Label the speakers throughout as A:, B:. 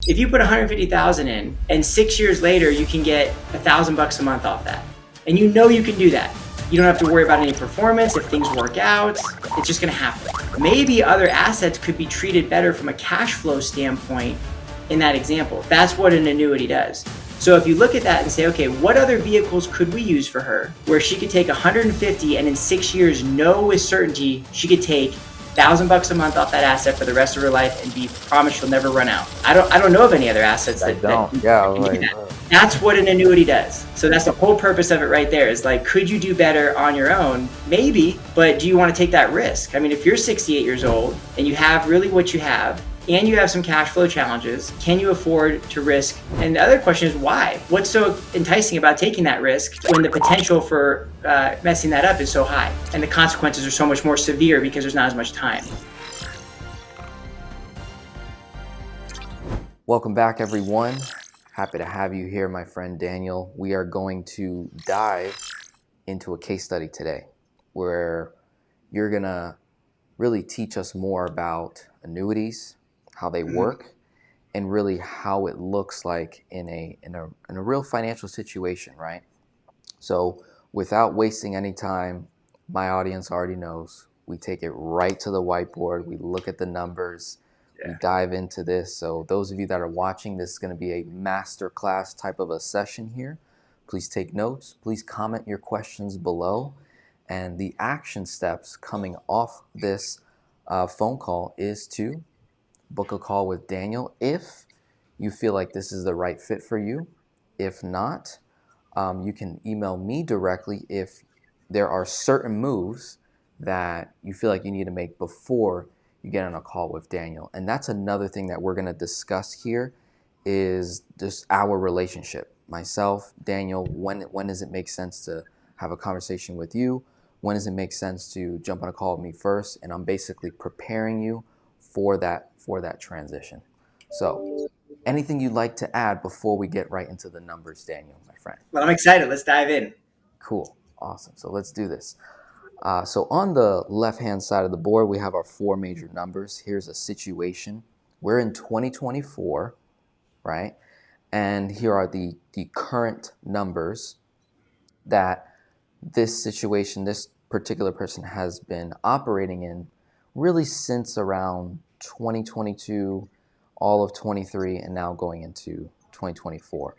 A: If you put 150,000 in and 6 years later you can get $1,000 a month off that, and you know you can do that, you don't have to worry about any performance. If things work out, it's just going to happen. Maybe other assets could be treated better from a cash flow standpoint in that example. That's what an annuity does. So if you look at that and say, okay, what other vehicles could we use for her where she could take 150 and in 6 years know with certainty she could take $1,000 a month off that asset for the rest of her life and be promised she'll never run out. I don't know of any other assets that
B: don't.
A: that
B: Yeah,
A: can do
B: like,
A: that. That's what an annuity does. So that's the whole purpose of it right there, is like, could you do better on your own? Maybe, but do you want to take that risk? I mean, if you're 68 years old and you have really what you have, and you have some cash flow challenges, can you afford to risk? And the other question is why? What's so enticing about taking that risk when the potential for messing that up is so high and the consequences are so much more severe because there's not as much time?
B: welcome back, everyone. Happy to have you here, my friend Daniel. We are going to dive into a case study today where you're going to really teach us more about annuities, how they work, and really how it looks like in a real financial situation, right? So without wasting any time, my audience already knows. We take it right to the whiteboard. We look at the numbers. We dive into this. So those of you that are watching, this is going to be a masterclass type of a session here. Please take notes. Please comment your questions below. And the action steps coming off this phone call is to book a call with Daniel if you feel like this is the right fit for you. If not, you can email me directly if there are certain moves that you feel like you need to make before you get on a call with Daniel. And that's another thing that we're going to discuss here is just our relationship. Myself, Daniel, when does it make sense to have a conversation with you? When does it make sense to jump on a call with me first? And I'm basically preparing you for that transition. So anything you'd like to add before we get right into the numbers, Daniel, my friend?
A: Well, I'm excited. Let's dive in.
B: Cool. Awesome. So let's do this. So on the left-hand side of the board, we have our four major numbers. Here's a situation. We're in 2024, right? And here are the current numbers that this situation, this particular person has been operating in really since around 2022, all of 23, and now going into 2024.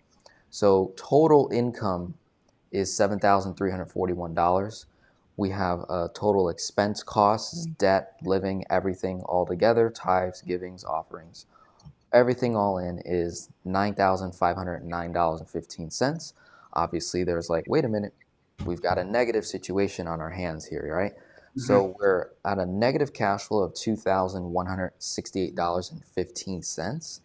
B: So total income is $7,341. We have a total expense costs, debt, living, everything all together, tithes, givings, offerings. Everything all in is $9,509.15. Obviously, there's like, wait a minute, we've got a negative situation on our hands here, right? Mm-hmm. So we're at a negative cash flow of $2,168.15,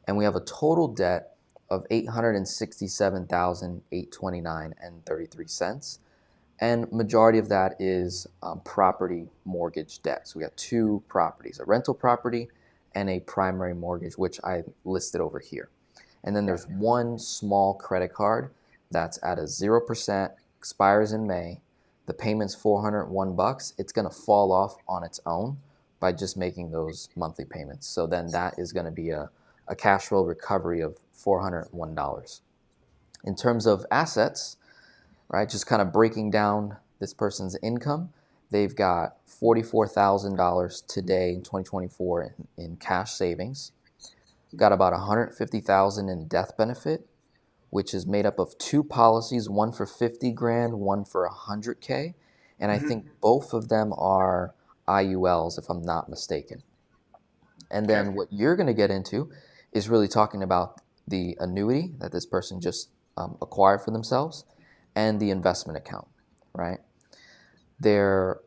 B: and we have a total debt of $867,829.33. And majority of that is property mortgage debt. So we got two properties, a rental property and a primary mortgage, which I listed over here. And then there's one small credit card that's at a 0%, expires in May. The payment's $401. It's going to fall off on its own by just making those monthly payments. So then that is going to be a cash flow recovery of $401. In terms of assets, right, just kind of breaking down this person's income, they've got $44,000 today in 2024 in cash savings. Got about $150,000 in death benefit, which is made up of two policies, one for $50,000, one for $100K, and I think both of them are IULs, if I'm not mistaken. And then what you're going to get into is really talking about the annuity that this person just acquired for themselves and the investment account, right? Their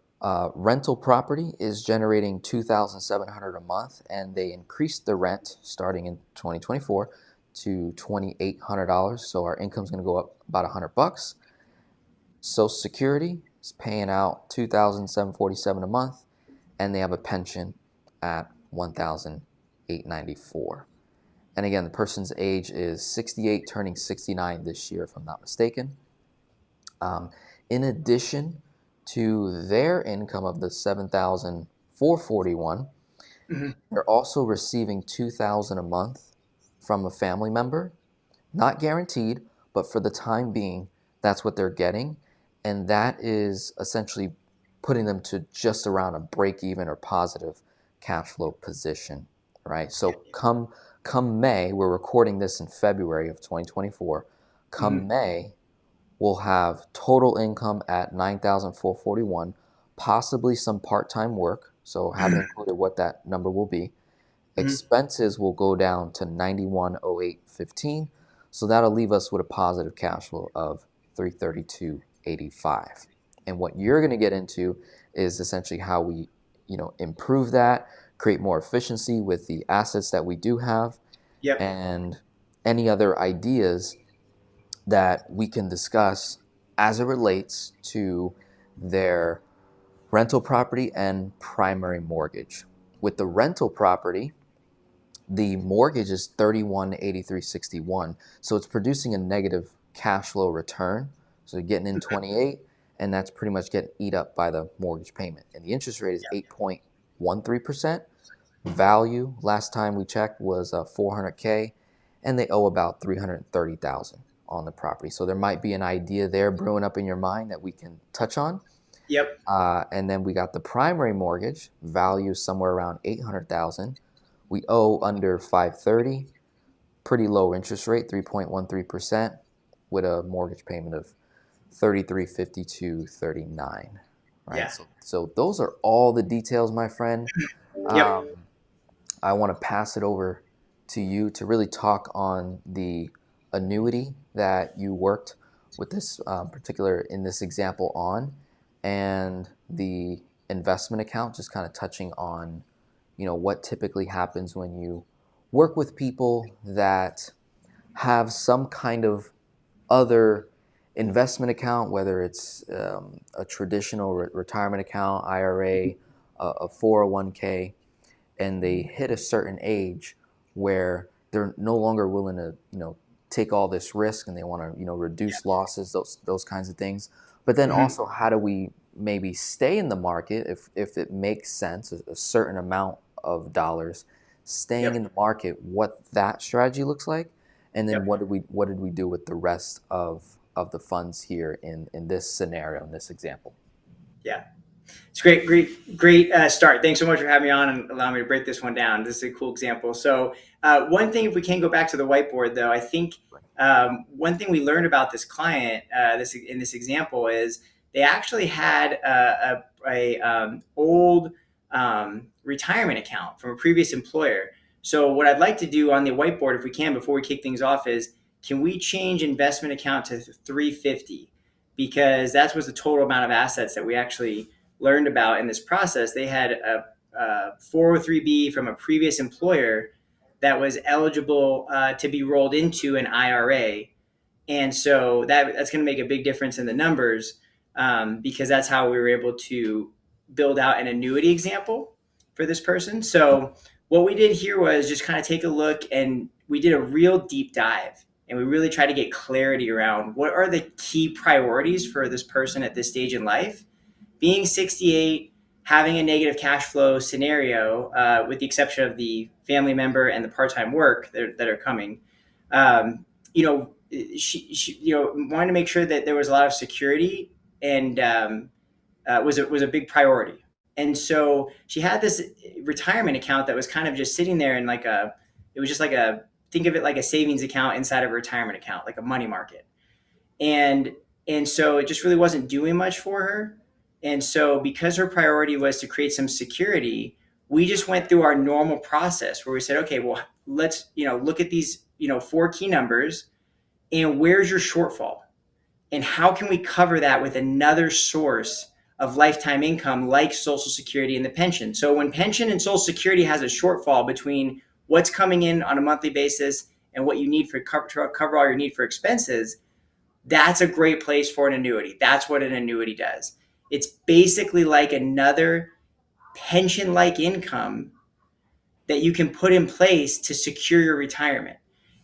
B: rental property is generating $2,700 a month, and they increased the rent starting in 2024 to $2,800. So our income is going to go up about $100. Social Security is paying out $2,747 a month, and they have a pension at $1,894. And again, the person's age is 68, turning 69 this year, if I'm not mistaken. In addition to their income of the $7,441, they're also receiving $2,000 a month from a family member. Not guaranteed, but for the time being, that's what they're getting. And that is essentially putting them to just around a break even or positive cash flow position, right? So come May, we're recording this in February of 2024. Come May, we'll have total income at 9,441, possibly some part-time work. So haven't included what that number will be. Expenses will go down to 910815. So that'll leave us with a positive cash flow of 332.85. And what you're going to get into is essentially how we, improve that, create more efficiency with the assets that we do have,
A: Yep.
B: and any other ideas that we can discuss as it relates to their rental property and primary mortgage. With the rental property, the mortgage is 3183.61, so it's producing a negative cash flow return. So you're getting in 28, and that's pretty much getting eat up by the mortgage payment. And the interest rate is 8.13%. Value last time we checked was $400K, and they owe about $330,000 on the property. So there might be an idea there brewing up in your mind that we can touch on.
A: Yep.
B: And then we got the primary mortgage, value somewhere around $800,000. We owe under $530, pretty low interest rate, 3.13%, with a mortgage payment of $3352.39. Right.
A: Yeah.
B: So those are all the details, my friend.
A: Yep.
B: I want to pass it over to you to really talk on the annuity that you worked with this in this example on, and the investment account, just kind of touching on, what typically happens when you work with people that have some kind of other investment account, whether it's a traditional retirement account, IRA, a 401k, and they hit a certain age where they're no longer willing to, take all this risk, and they want to, reduce losses, those kinds of things. But then also, how do we maybe stay in the market if it makes sense, a certain amount of dollars, staying in the market, what that strategy looks like, and then what did we do with the rest of the funds here in this scenario, in this example?
A: Yeah. It's great start. Thanks so much for having me on and allowing me to break this one down. This is a cool example. So one thing, if we can go back to the whiteboard though, I think one thing we learned about this client in this example is they actually had a old retirement account from a previous employer. So what I'd like to do on the whiteboard, if we can, before we kick things off, is can we change investment account to 350? Because that was the total amount of assets that we actually learned about in this process. They had a 403B from a previous employer that was eligible to be rolled into an IRA. And so that's going to make a big difference in the numbers because that's how we were able to build out an annuity example for this person. So what we did here was just kind of take a look, and we did a real deep dive, and we really tried to get clarity around what are the key priorities for this person at this stage in life. Being 68, having a negative cash flow scenario, with the exception of the family member and the part-time work that are coming, she wanted to make sure that there was a lot of security, and was a big priority. And so she had this retirement account that was kind of just sitting there, and think of it like a savings account inside of a retirement account, like a money market. And so it just really wasn't doing much for her. And so because her priority was to create some security, we just went through our normal process where we said, okay, well, let's, look at these, 4 key numbers, and where's your shortfall? And how can we cover that with another source of lifetime income like Social Security and the pension? So when pension and Social Security has a shortfall between what's coming in on a monthly basis and what you need to cover all your need for expenses, that's a great place for an annuity. That's what an annuity does. It's basically like another pension-like income that you can put in place to secure your retirement.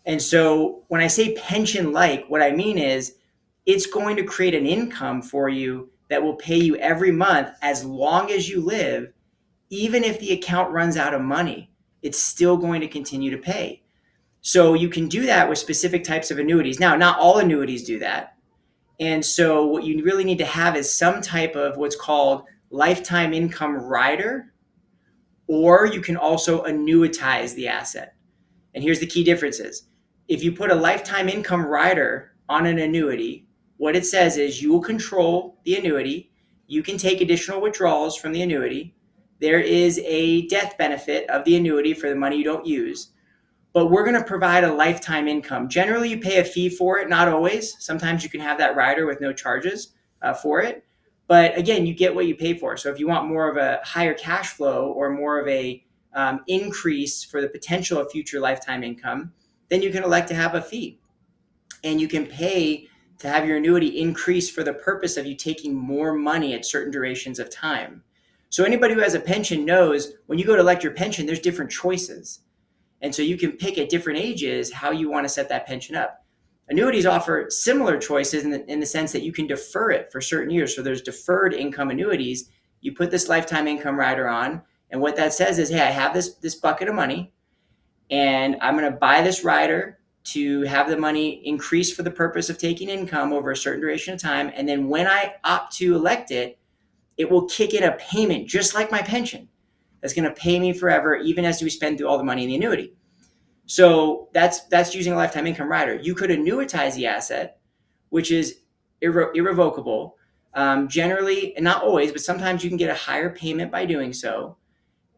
A: And so when I say pension-like, what I mean is it's going to create an income for you that will pay you every month as long as you live. Even if the account runs out of money, it's still going to continue to pay. So you can do that with specific types of annuities. Now, not all annuities do that. And so what you really need to have is some type of what's called lifetime income rider, or you can also annuitize the asset. And here's the key differences. If you put a lifetime income rider on an annuity, what it says is you will control the annuity. You can take additional withdrawals from the annuity. There is a death benefit of the annuity for the money you don't use, but we're going to provide a lifetime income. Generally, you pay a fee for it, not always. Sometimes you can have that rider with no charges for it. But again, you get what you pay for. So if you want more of a higher cash flow or more of a increase for the potential of future lifetime income, then you can elect to have a fee. And you can pay to have your annuity increase for the purpose of you taking more money at certain durations of time. So anybody who has a pension knows when you go to elect your pension, there's different choices. And so you can pick at different ages how you want to set that pension up. Annuities offer similar choices in the sense that you can defer it for certain years. So there's deferred income annuities. You put this lifetime income rider on, and what that says is, hey, I have this bucket of money, and I'm going to buy this rider to have the money increase for the purpose of taking income over a certain duration of time. And then when I opt to elect it, it will kick in a payment just like my pension that's going to pay me forever, even as we spend through all the money in the annuity. So that's using a lifetime income rider. You could annuitize the asset, which is irrevocable. Generally, and not always, but sometimes you can get a higher payment by doing so.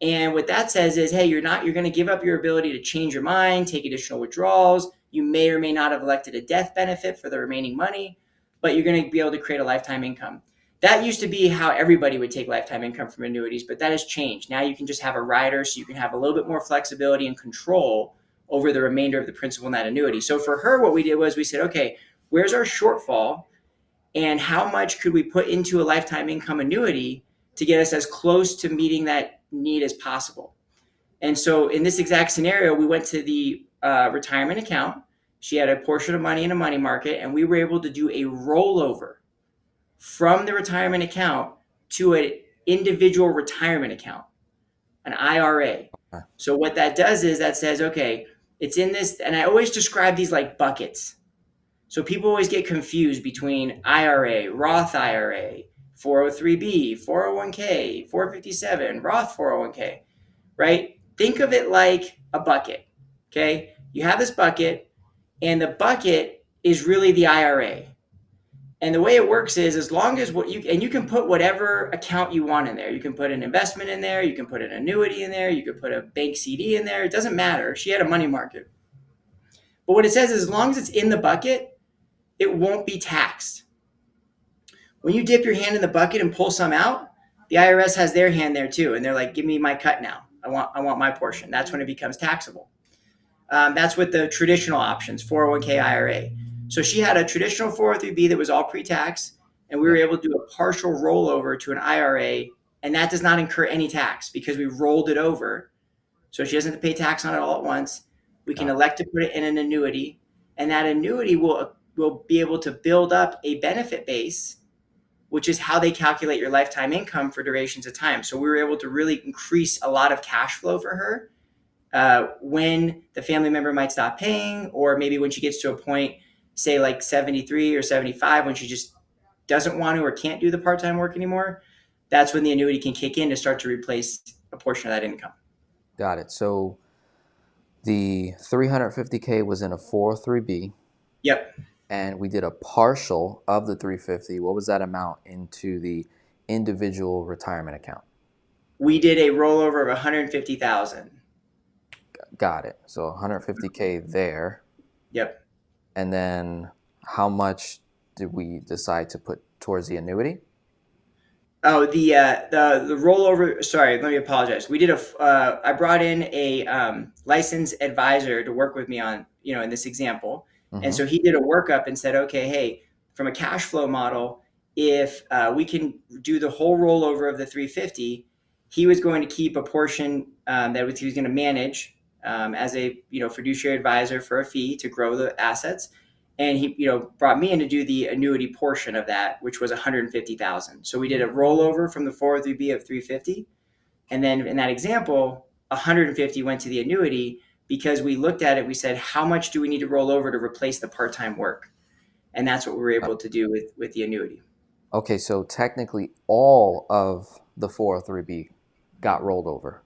A: And what that says is, hey, you're going to give up your ability to change your mind, take additional withdrawals. You may or may not have elected a death benefit for the remaining money, but you're going to be able to create a lifetime income. That used to be how everybody would take lifetime income from annuities, but that has changed. Now you can just have a rider, so you can have a little bit more flexibility and control over the remainder of the principal in that annuity. So for her, what we did was we said, okay, where's our shortfall and how much could we put into a lifetime income annuity to get us as close to meeting that need as possible? And so in this exact scenario, we went to the retirement account. She had a portion of money in a money market, and we were able to do a rollover from the retirement account to an individual retirement account, an IRA. So what that does is that says, okay, it's in this, and I always describe these like buckets. So people always get confused between IRA, Roth IRA, 403B, 401k, 457, Roth 401k, right? Think of it like a bucket, okay? You have this bucket, and the bucket is really the IRA. And the way it works is as long as you can put whatever account you want in there. You can put an investment in there. You can put an annuity in there. You could put a bank CD in there. It doesn't matter. She had a money market. But what it says is as long as it's in the bucket, it won't be taxed. When you dip your hand in the bucket and pull some out, the IRS has their hand there too. And they're like, give me my cut now. I want my portion. That's when it becomes taxable. That's with the traditional options, 401k, IRA. So she had a traditional 403b that was all pre-tax, and we were able to do a partial rollover to an IRA, and that does not incur any tax because we rolled it over. So she doesn't have to pay tax on it all at once. We can elect to put it in an annuity, and that annuity will be able to build up a benefit base, which is how they calculate your lifetime income for durations of time. So we were able to really increase a lot of cash flow for her when the family member might stop paying, or maybe when she gets to a point, say like 73 or 75, when she just doesn't want to or can't do the part-time work anymore. That's when the annuity can kick in to start to replace a portion of that income.
B: Got it. So the 350K was in a 403B.
A: Yep.
B: And we did a partial of the 350. What was that amount into the individual retirement account?
A: We did a rollover of 150,000.
B: Got it. So 150K there.
A: Yep.
B: And then how much did we decide to put towards the
A: Oh, the rollover. Sorry, let me apologize. We did I brought in a licensed advisor to work with me on, in this example.
B: Mm-hmm.
A: And so he did a workup and said, okay, hey, from a cash flow model, if we can do the whole rollover of the 350, he was going to keep a portion he was going to manage as a fiduciary advisor for a fee to grow the assets. And he brought me in to do the annuity portion of that, which was 150,000. So we did a rollover from the 403B of 350. And then in that example, 150 went to the annuity, because we looked at it. We said, how much do we need to roll over to replace the part-time work? And that's what we were able to do with the annuity.
B: Okay, so technically all of the 403b got rolled over.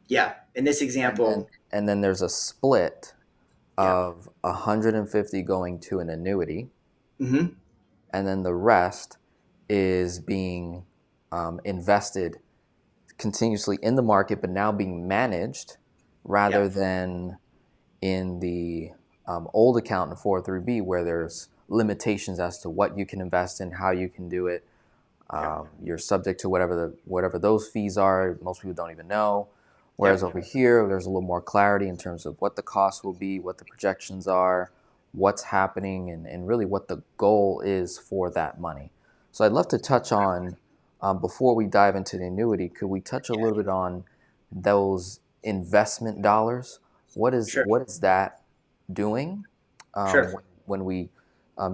A: Yeah. In this
B: And then
A: example,
B: and then there's a split
A: yeah.
B: of 150 going to an annuity,
A: Mm-hmm.
B: and then the rest is being invested continuously in the market, but now being managed
A: Yeah.
B: rather than in the old account in 403b where there's limitations as to what you can invest in, how you can do it.
A: Yeah.
B: You're subject to whatever those fees are. Most people don't even know.
A: Yeah.
B: Whereas over here, there's a little more clarity in terms of what the cost will be, what the projections are, what's happening, and really what the goal is for that money. So I'd love to touch on, before we dive into the annuity, could we touch a little bit on those investment dollars?
A: Sure.
B: What is that doing
A: Sure.
B: when we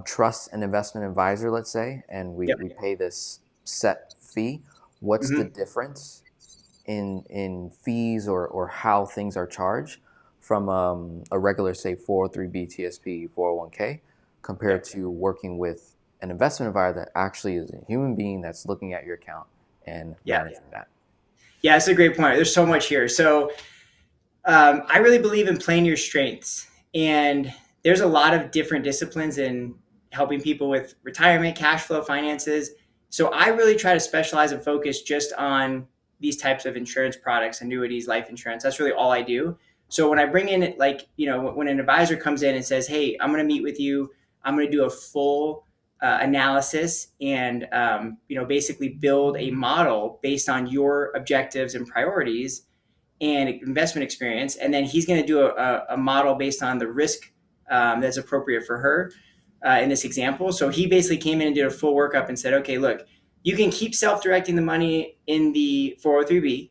B: trust an investment advisor, let's say, and
A: Yep.
B: we pay this set fee? What's the
A: Mm-hmm.
B: difference in fees or how things are charged from a regular, say, 403b, TSP, 401k, compared
A: Yep.
B: to working with an investment advisor that actually is a human being that's looking at your account and
A: Yeah.
B: managing that?
A: Yeah. That's a great point. There's so much here. So I really believe in playing your strengths. And there's a lot of different disciplines in helping people with retirement, cash flow, finances. So I really try to specialize and focus just on these types of insurance products, annuities, life insurance. That's really all I do. So when I bring in, like, when an advisor comes in and says, hey, I'm going to meet with you, I'm going to do a full analysis and, basically build a model based on your objectives and priorities and investment experience. And then he's going to do a model based on the risk that's appropriate for her in this example. So he basically came in and did a full workup and said, okay, look, you can keep self-directing the money in the 403b,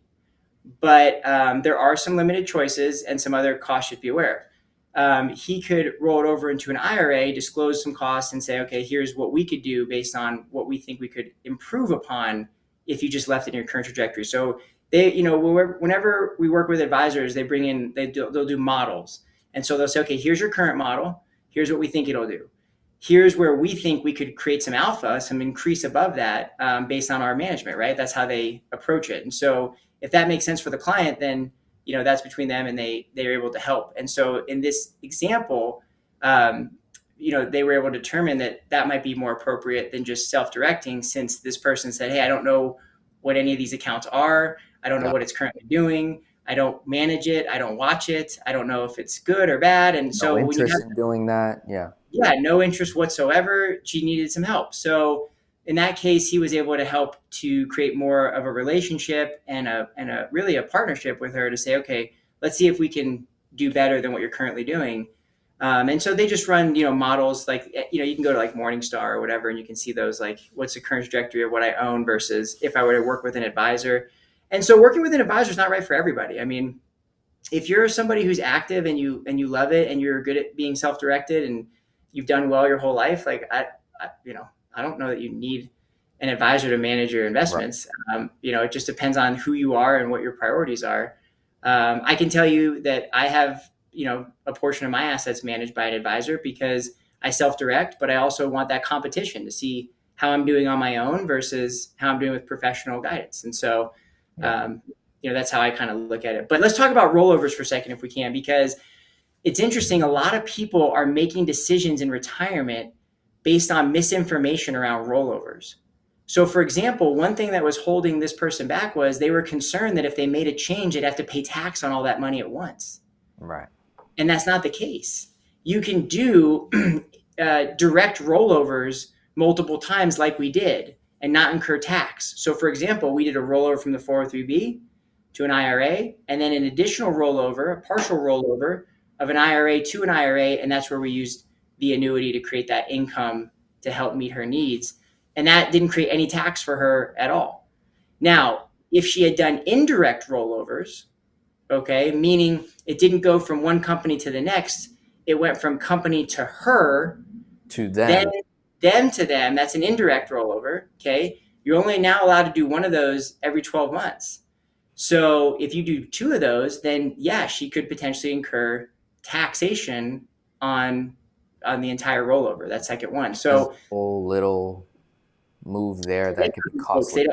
A: but there are some limited choices and some other costs you should be aware of. He could roll it over into an IRA, disclose some costs, and say, okay, here's what we could do based on what we think we could improve upon if you just left it in your current trajectory. So whenever we work with advisors, they'll do models, and so they'll say, okay, here's your current model, here's what we think it'll do, here's where we think we could create some alpha, some increase above that based on our management, right? That's how they approach it, and so if that makes sense for the client, then that's between them and they're able to help. And so in this example, they were able to determine that might be more appropriate than just self-directing, since this person said, hey, I don't know what any of these accounts are. I don't know
B: Yeah.
A: what it's currently doing. I don't manage it. I don't watch it. I don't know if it's good or bad. And
B: No
A: so when you
B: interest
A: have,
B: in doing that. Yeah.
A: yeah, no interest whatsoever, she needed some help. So in that case, he was able to help to create more of a relationship and a really a partnership with her to say, okay, let's see if we can do better than what you're currently doing. And so they just run, models like, you can go to like Morningstar or whatever, and you can see those, like, what's the current trajectory of what I own versus if I were to work with an advisor. And so working with an advisor is not right for everybody. I mean, if you're somebody who's active and you love it and you're good at being self-directed and you've done well your whole life, like I don't know that you need an advisor to manage your
B: Right.
A: investments. It just depends on who you are and what your priorities are. I can tell you that I have, a portion of my assets managed by an advisor because I self-direct, but I also want that competition to see how I'm doing on my own versus how I'm doing with professional guidance. And so,
B: Yeah.
A: um, that's how I kind of look at it. But let's talk about rollovers for a second if we can, because it's interesting. A lot of people are making decisions in retirement based on misinformation around rollovers. So, for example, one thing that was holding this person back was they were concerned that if they made a change, they'd have to pay tax on all that money at once.
B: Right.
A: And that's not the case. You can do direct rollovers multiple times, like we did, and not incur tax. So, for example, we did a rollover from the 403b to an IRA, and then an additional rollover, a partial rollover of an IRA to an IRA, and that's where we used the annuity to create that income to help meet her needs. And that didn't create any tax for her at all. Now, if she had done indirect rollovers, okay, meaning it didn't go from one company to the next, it went from company to her,
B: To
A: then
B: them.
A: them to them, that's an indirect rollover, okay? You're only now allowed to do one of those every 12 months. So if you do two of those, then yeah, she could potentially incur taxation on the entire rollover, that second one.
B: There's a
A: So
B: whole little move there that could be
A: folks,
B: costly.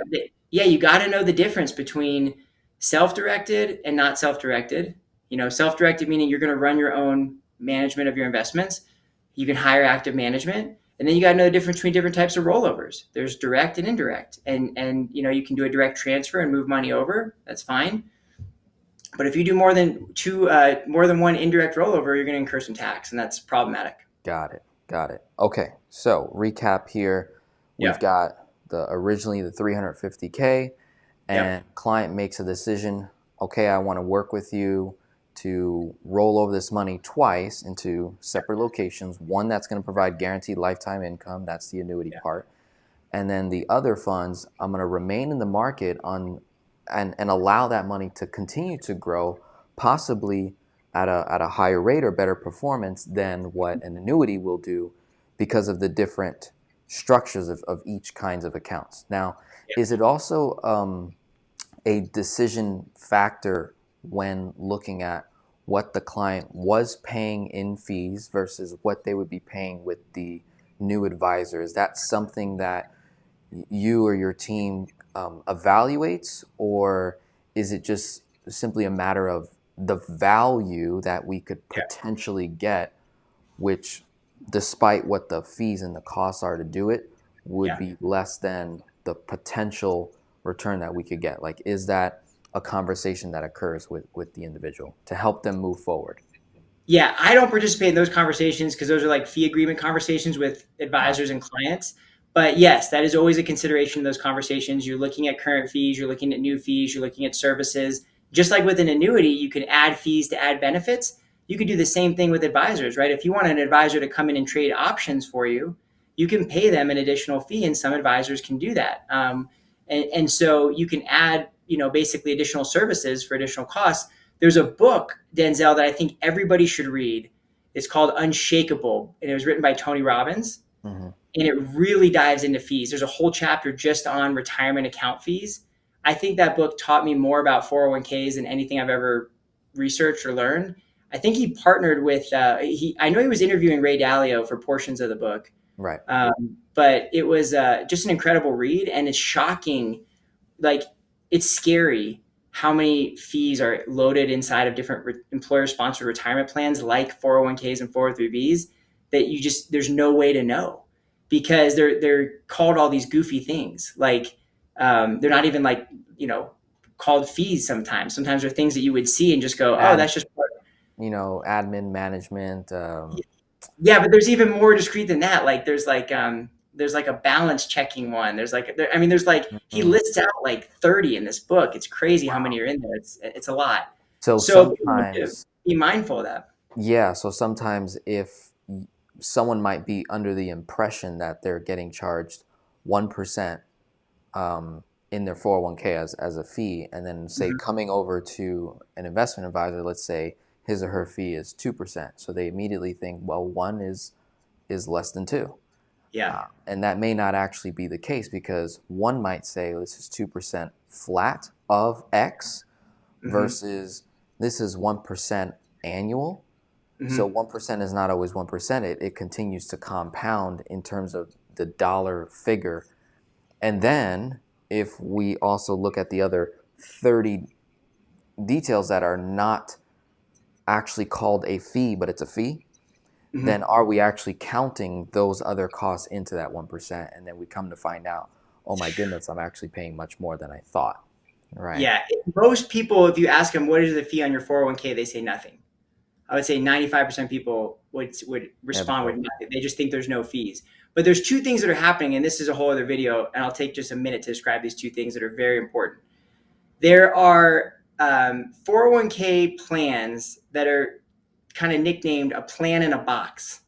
A: yeah, you got to know the difference between self-directed and not self-directed. Self-directed meaning you're going to run your own management of your investments. You can hire active management, and then you got to know the difference between different types of rollovers. There's direct and indirect, and you can do a direct transfer and move money over. That's fine. But if you do more than one indirect rollover, you're going to incur some tax, and that's problematic.
B: Got it. Got it. Okay. So recap here. We've
A: Yeah.
B: got originally the 350K,
A: Yep.
B: and client makes a decision. Okay, I want to work with you to roll over this money twice into separate locations. One that's going to provide guaranteed lifetime income. That's the annuity
A: Yeah.
B: part. And then the other funds, I'm going to remain in the market on and allow that money to continue to grow, possibly at a higher rate or better performance than what an annuity will do because of the different structures of each kinds of accounts. Now, is it also a decision factor when looking at what the client was paying in fees versus what they would be paying with the new advisor? Is that something that you or your team evaluates, or is it just simply a matter of the value that we could
A: Yeah.
B: potentially get, which, despite what the fees and the costs are to do it, would
A: Yeah.
B: be less than the potential return that we could get? Like, is that a conversation that occurs with the individual to help them move forward?
A: Yeah, I don't participate in those conversations because those are like fee agreement conversations with advisors and clients. But yes, that is always a consideration in those conversations. You're looking at current fees, you're looking at new fees, you're looking at services. Just like with an annuity, you can add fees to add benefits. You could do the same thing with advisors, right? If you want an advisor to come in and trade options for you, you can pay them an additional fee, and some advisors can do that. And so you can add, basically additional services for additional costs. There's a book, Denzel, that I think everybody should read. It's called Unshakable, and it was written by Tony Robbins.
B: Hmm.
A: And it really dives into fees. There's a whole chapter just on retirement account fees. I think that book taught me more about 401ks than anything I've ever researched or learned. I think he partnered with, I know he was interviewing Ray Dalio for portions of the book,
B: Right.
A: but it was just an incredible read, and it's shocking, like it's scary how many fees are loaded inside of different employer sponsored retirement plans like 401ks and 403bs that there's no way to know because they're called all these goofy things, like they're not even like called fees. Sometimes they're things that you would see and just go, oh,
B: Ad,
A: that's just
B: admin management.
A: Yeah, but there's even more discreet than that. Like there's like a balance checking one. There's like he
B: Mhm.
A: lists out like 30 in this book. It's crazy how many are in there. It's a lot.
B: So
A: So you need to
B: sometimes,
A: be mindful of that.
B: yeah, so sometimes if someone might be under the impression that they're getting charged 1% in their 401k as a fee, and then say
A: Mhm.
B: coming over to an investment advisor, let's say his or her fee is 2%. So they immediately think, well, one is less than two.
A: Yeah.
B: And that may not actually be the case because one might say this is 2% flat of X
A: Hmm.
B: versus this is 1% annual. So
A: Hmm.
B: 1% is not always 1%. It continues to compound in terms of the dollar figure. And then if we also look at the other 30 details that are not actually called a fee, but it's a fee, then
A: Hmm.
B: are we actually counting those other costs into that 1%? And then we come to find out, oh my goodness, I'm actually paying much more than I thought. Right.
A: Yeah. Most people, if you ask them what is the fee on your 401k, they say nothing. I would say 95% of people would respond with
B: Never.
A: nothing. They just think there's no fees. But there's two things that are happening, and this is a whole other video, and I'll take just a minute to describe these two things that are very important. There are 401k plans that are kind of nicknamed a plan in a box.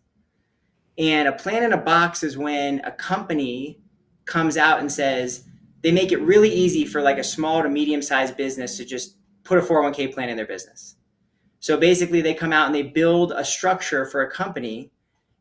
A: And a plan in a box is when a company comes out and says they make it really easy for like a small to medium sized business to just put a 401k plan in their business. So basically, they come out and they build a structure for a company,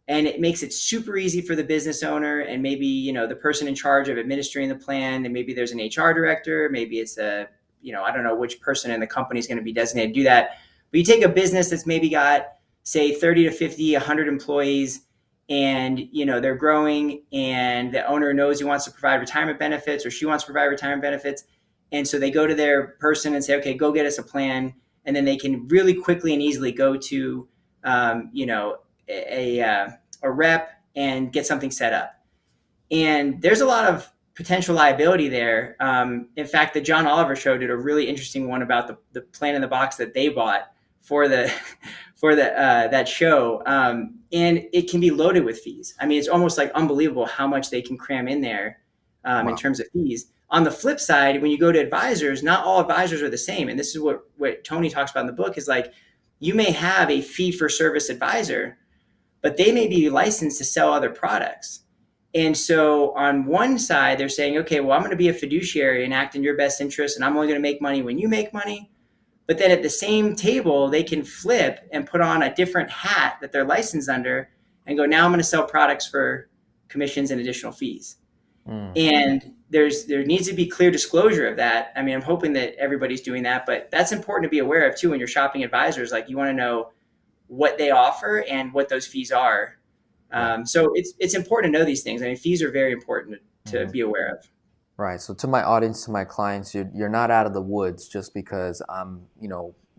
A: and it makes it super easy for the business owner and maybe the person in charge of administering the plan, and maybe there's an HR director, maybe it's a I don't know which person in the company is going to be designated to do that. But you take a business that's maybe got, say, 30 to 50, 100 employees, and they're growing, and the owner knows he wants to provide retirement benefits, or she wants to provide retirement benefits. And so they go to their person and say, okay, go get us a plan. And then they can really quickly and easily go to, a rep and get something set up. And there's a lot of potential liability there. In fact, the John Oliver show did a really interesting one about the plan in the box that they bought for the that show, and it can be loaded with fees. I mean, it's almost like unbelievable how much they can cram in there in terms of fees. On the flip side, when you go to advisors, not all advisors are the same, and this is what Tony talks about in the book. Is like, you may have a fee for service advisor, but they may be licensed to sell other products. And so on one side, they're saying, okay, well, I'm going to be a fiduciary and act in your best interest, and I'm only going to make money when you make money. But then at the same table, they can flip and put on a different hat that they're licensed under and go, now I'm going to sell products for commissions and additional fees. And there needs to be clear disclosure of that. I mean, I'm hoping that everybody's doing that, but that's important to be aware of too when you're shopping advisors. Like, you want to know what they offer and what those fees are. So it's important to know these things. I mean, fees are very important to be aware of.
B: Right. So to my audience, to my clients, you're not out of the woods just because I'm,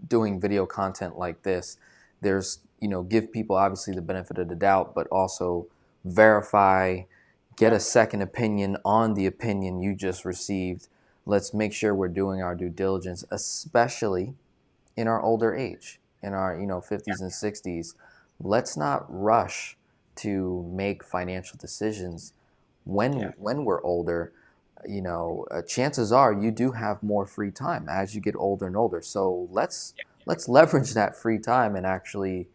B: doing video content like this. There's, give people obviously the benefit of the doubt, but also verify, get a second opinion on the opinion you just received. Let's make sure we're doing our due diligence, especially in our older age, in our, 50s and 60s. Let's not rush to make financial decisions when we're older. Chances are you do have more free time as you get older and older. So let's leverage that free time and actually,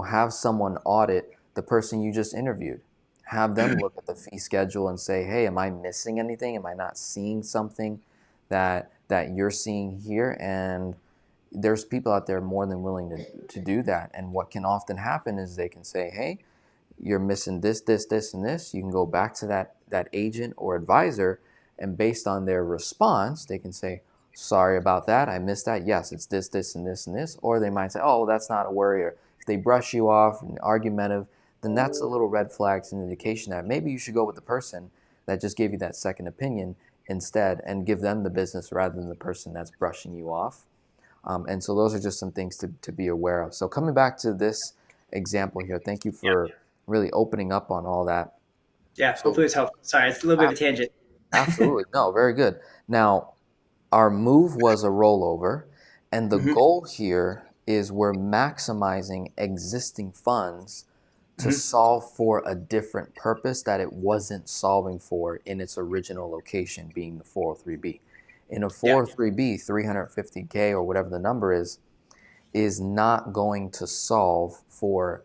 B: have someone audit the person you just interviewed. Have them look at the fee schedule and say, hey, am I missing anything? Am I not seeing something that you're seeing here? And there's people out there more than willing to do that. And what can often happen is they can say, hey, you're missing this, this, this, and this. You can go back to that agent or advisor, and based on their response, they can say, sorry about that, I missed that. Yes, it's this, this, and this, and this. Or they might say, oh, well, that's not a worry. Or if they brush you off and argumentative, then that's a little red flag, an indication that maybe you should go with the person that just gave you that second opinion instead, and give them the business rather than the person that's brushing you off. And so those are just some things to be aware of. So coming back to this example here, thank you for really opening up on all that.
A: Yeah, hopefully it's helpful. Sorry, it's a little bit of a tangent.
B: Absolutely. No, very good. Now, our move was a rollover, and the goal here is we're maximizing existing funds to solve for a different purpose that it wasn't solving for in its original location, being the 403B. In a 403B, 350K or whatever the number is not going to solve for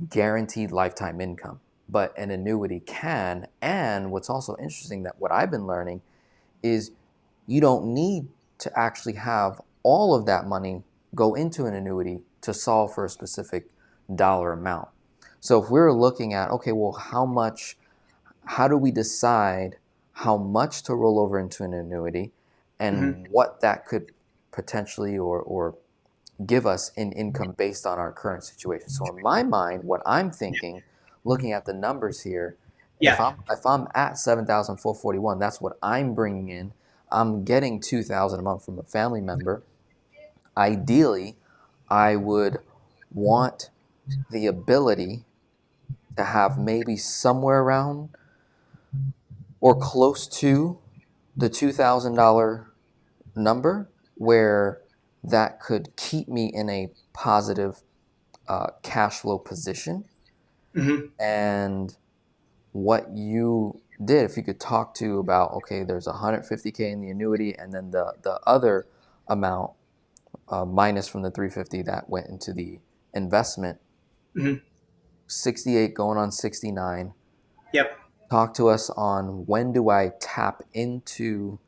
B: guaranteed lifetime income, but an annuity can. And what's also interesting, that what I've been learning is you don't need to actually have all of that money go into an annuity to solve for a specific dollar amount. So if we're looking at, okay, well, how do we decide how much to roll over into an annuity and what that could potentially or give us in income based on our current situation? So in my mind, what I'm thinking, looking at the numbers here, if I'm at $7,441, that's what I'm bringing in. I'm getting $2,000 a month from a family member. Ideally, I would want the ability to have maybe somewhere around or close to the $2,000 number, where that could keep me in a positive cash flow position. And what you did, if you could talk to about, okay, there's 150K in the annuity, and then the other amount minus from the 350 that went into the investment, 68 going on 69.
A: Yep.
B: Talk to us on, when do I tap into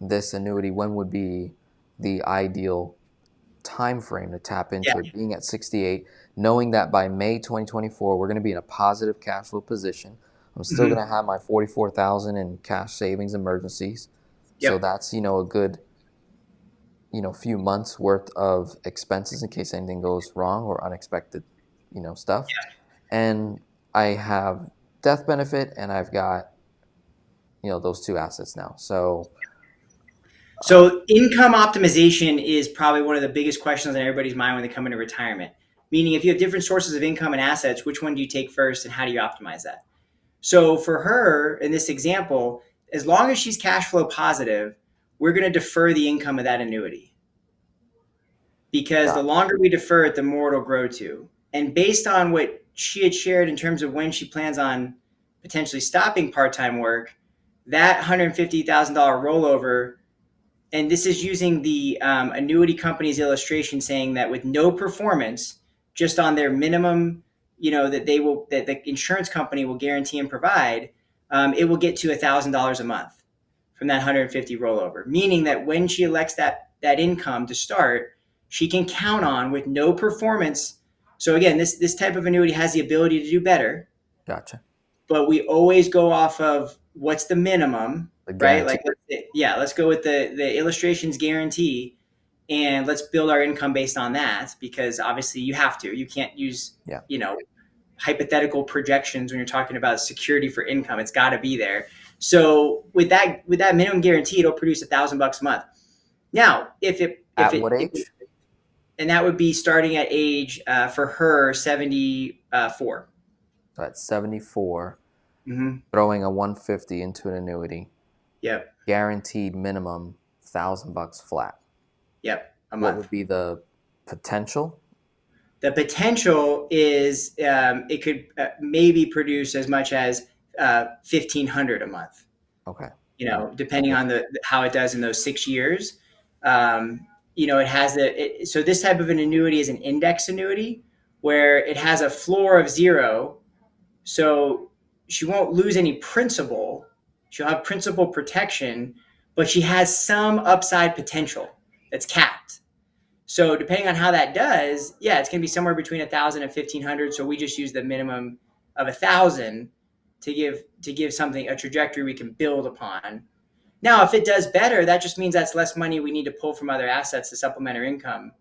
B: this annuity? When would be the ideal time frame to tap into it, being at 68, knowing that by May 2024 we're going to be in a positive cash flow position. I'm still going to have my $44,000 in cash savings emergencies. So that's, a good few months worth of expenses in case anything goes wrong or unexpected, stuff. And I have death benefit and I've got, those two assets now.
A: So income optimization is probably one of the biggest questions on everybody's mind when they come into retirement. Meaning, if you have different sources of income and assets, which one do you take first, and how do you optimize that? So for her, in this example, as long as she's cash flow positive, we're going to defer the income of that annuity, because the
B: got,
A: longer we defer it, the more it'll grow to. And based on what she had shared in terms of when she plans on potentially stopping part-time work, that $150,000 rollover, and this is using the annuity company's illustration, saying that with no performance, just on their minimum, that the insurance company will guarantee and provide, it will get to $1,000 a month from that 150 rollover. Meaning that when she elects that income to start, she can count on, with no performance. So again, this type of annuity has the ability to do better,
B: gotcha.
A: but we always go off of what's the minimum,
B: The
A: right?
B: guarantee.
A: Like, let's go with the illustrations guarantee, and let's build our income based on that, because obviously you can't use,
B: Yeah.
A: hypothetical projections when you're talking about security for income. It's got to be there. So with that minimum guarantee, it'll produce $1,000 a month. Now,
B: At what age?
A: and that would be starting at age, for her, 74.
B: So at 74,
A: Mm-hmm.
B: throwing a 150 into an annuity,
A: Yep.
B: guaranteed minimum $1,000 flat.
A: Yep. A
B: What
A: month.
B: would be the potential?
A: The potential is, it could maybe produce as much as 1,500 a month.
B: Okay.
A: Depending on how it does in those 6 years. It has so this type of an annuity is an index annuity, where it has a floor of 0, so she won't lose any principal. She'll have principal protection, but she has some upside potential that's capped. So depending on how that does, yeah, it's going to be somewhere between 1,000 and 1,500. So we just use the minimum of 1,000 to give something a trajectory we can build upon. Now, if it does better, that just means that's less money we need to pull from other assets to supplement our income.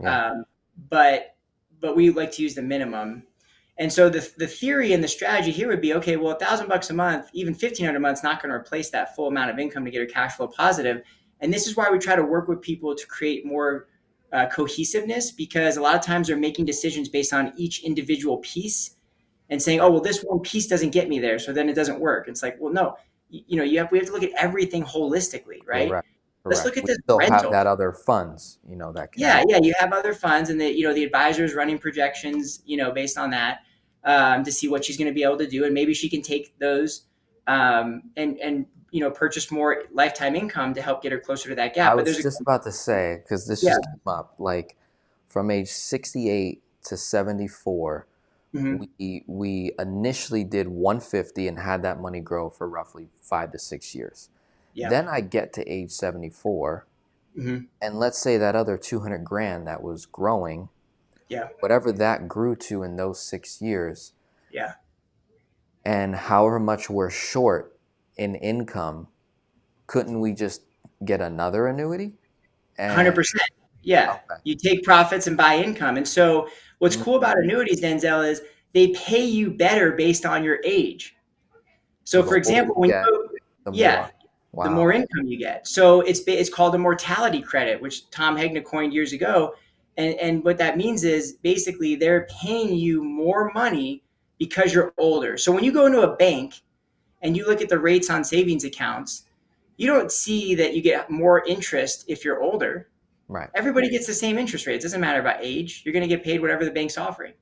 B: Yeah.
A: But we like to use the minimum. And so the theory and the strategy here would be, okay, well, $1,000 a month, even 1,500 a month, is not going to replace that full amount of income to get her cash flow positive. And this is why we try to work with people to create more cohesiveness, because a lot of times they're making decisions based on each individual piece and saying, oh, well, this one piece doesn't get me there, so then it doesn't work. It's like, well, no, we have to look at everything holistically, right?
B: Correct.
A: Let's
B: Correct.
A: look at
B: We
A: this
B: still have
A: rental.
B: that other funds, that can.
A: Yeah, you have other funds, and the advisor is running projections, based on that, to see what she's going to be able to do, and maybe she can take those, and purchase more lifetime income to help get her closer to that gap.
B: I
A: But
B: was just about to say, because this
A: Yeah.
B: just came up, like from age 68 to 74,
A: Mhm.
B: we initially did 150 and had that money grow for roughly 5 to 6 years.
A: Yeah.
B: Then I get to age 74,
A: Mhm.
B: and let's say that other 200 grand that was growing,
A: Yeah.
B: whatever that grew to in those 6 years,
A: Yeah.
B: and however much we're short in income, couldn't we just get another annuity? And
A: 100%. Yeah.
B: okay.
A: You take profits and buy income. And so what's
B: Mm,
A: cool about annuities, Denzel, is they pay you better based on your age.
B: So
A: So
B: the
A: for
B: older
A: example,
B: you
A: when
B: get,
A: you
B: the
A: yeah,
B: more.
A: the
B: Wow.
A: more income you get. So it's called a mortality credit, which Tom Hegna coined years ago. And what that means is basically they're paying you more money because you're older. So when you go into a bank and you look at the rates on savings accounts, you don't see that you get more interest if you're older.
B: Right.
A: Everybody gets the same interest rate. It doesn't matter about age. You're going to get paid whatever the bank's offering.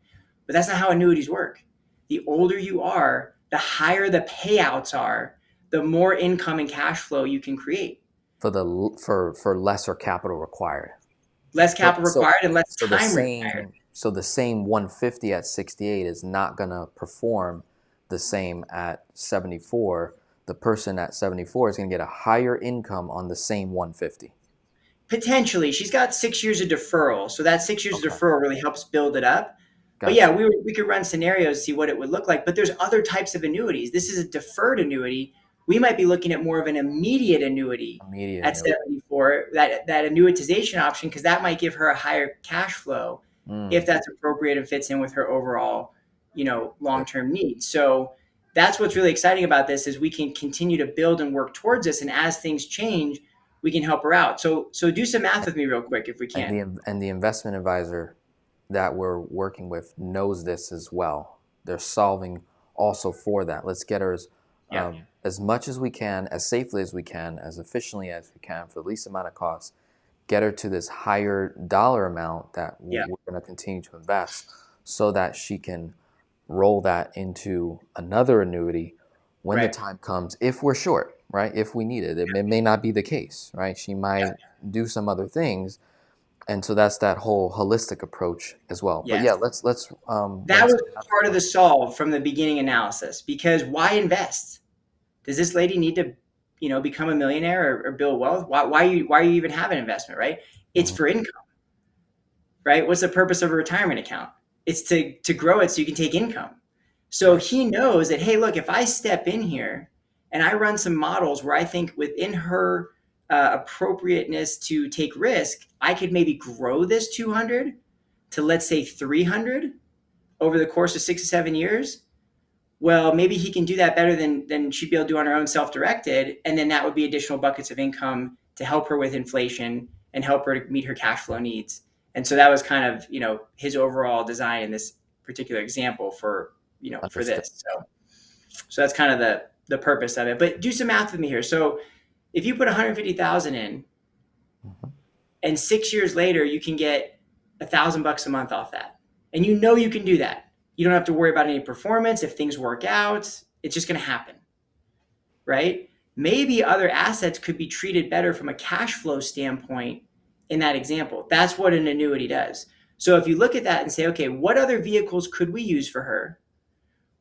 A: But that's not how annuities work. The older you are, the higher the payouts are, the more income and cash flow you can create.
B: For lesser capital required.
A: Less
B: So
A: capital
B: so
A: required and less
B: so the
A: time required.
B: same so the same 150 at 68 is not gonna perform the same at 74. The person at 74 is gonna get a higher income on the same 150.
A: Potentially, she's got 6 years of deferral. So that 6 years of
B: Okay.
A: deferral really helps build it up. But
B: Gotcha.
A: yeah, we could run scenarios, see what it would look like. But there's other types of annuities. This is a deferred annuity We might be looking at more of an immediate annuity
B: Immediate
A: at
B: annuity.
A: 74, that annuitization option, because that might give her a higher cash flow if
B: Mm.
A: that's appropriate and fits in with her overall, long-term needs. So that's what's really exciting about this is we can continue to build and work towards this. And as things change, we can help her out. So do some math with me real quick if we
B: And
A: can.
B: the investment advisor that we're working with knows this as well. They're solving also for that. Let's get her
A: Yeah.
B: as much as we can, as safely as we can, as efficiently as we can, for the least amount of cost. Get her to this higher dollar amount that
A: Yeah.
B: we're going to continue to invest, so that she can roll that into another annuity when the
A: Right.
B: time comes. If we're short, right? If we need it, it may not be the case, right? She
A: Yeah.
B: might do some other things, and so that's that whole holistic approach as well. But
A: Yes.
B: yeah, let's
A: That
B: run
A: was
B: some math.
A: part of the solve from the beginning analysis, because why invest? Does this lady need to, become a millionaire or build wealth? Why you even have an investment, right? It's
B: Mhm.
A: for income, right? What's the purpose of a retirement account? It's to grow it so you can take income. So
B: Right.
A: he knows that, hey, look, if I step in here and I run some models where I think within her appropriateness to take risk, I could maybe grow this 200 to, let's say, 300 over the course of 6 to 7 years. Well, maybe he can do that better than she'd be able to do on her own self-directed, and then that would be additional buckets of income to help her with inflation and help her to meet her cash flow needs. And so that was kind of his overall design in this particular example for
B: Understood.
A: this. So that's kind of the purpose of it. But do some math with me here. So if you put 150,000 in,
B: Mhm.
A: and 6 years later you can get $1,000 a month off that, and you can do that. You don't have to worry about any performance. If things work out, it's just going to happen, right? Maybe other assets could be treated better from a cash flow standpoint in that example. That's what an annuity does. So if you look at that and say, okay, what other vehicles could we use for her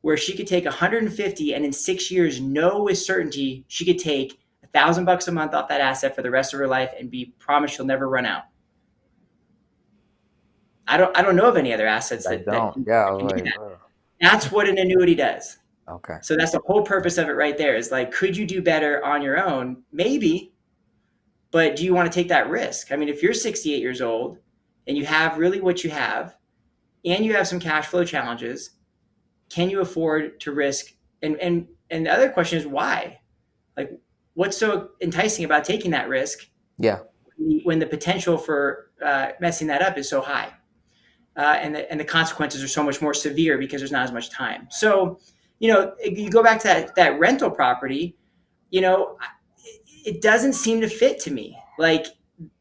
A: where she could take 150 and in 6 years know with certainty she could take $1,000 a month off that asset for the rest of her life and be promised she'll never run out? I don't know of any other assets
B: I
A: that
B: don't.
A: can,
B: Yeah, I
A: that
B: was
A: can do
B: like,
A: that.
B: ugh.
A: That's what an annuity does.
B: Okay.
A: So that's the whole purpose of it right there, is like, could you do better on your own? Maybe, but do you want to take that risk? I mean, if you're 68 years old and you have really what you have and you have some cash flow challenges, can you afford to risk? And the other question is why? Like, what's so enticing about taking that risk
B: Yeah.
A: when the potential for messing that up is so high? And the consequences are so much more severe because there's not as much time. So, you go back to that rental property, you know, it doesn't seem to fit to me. Like,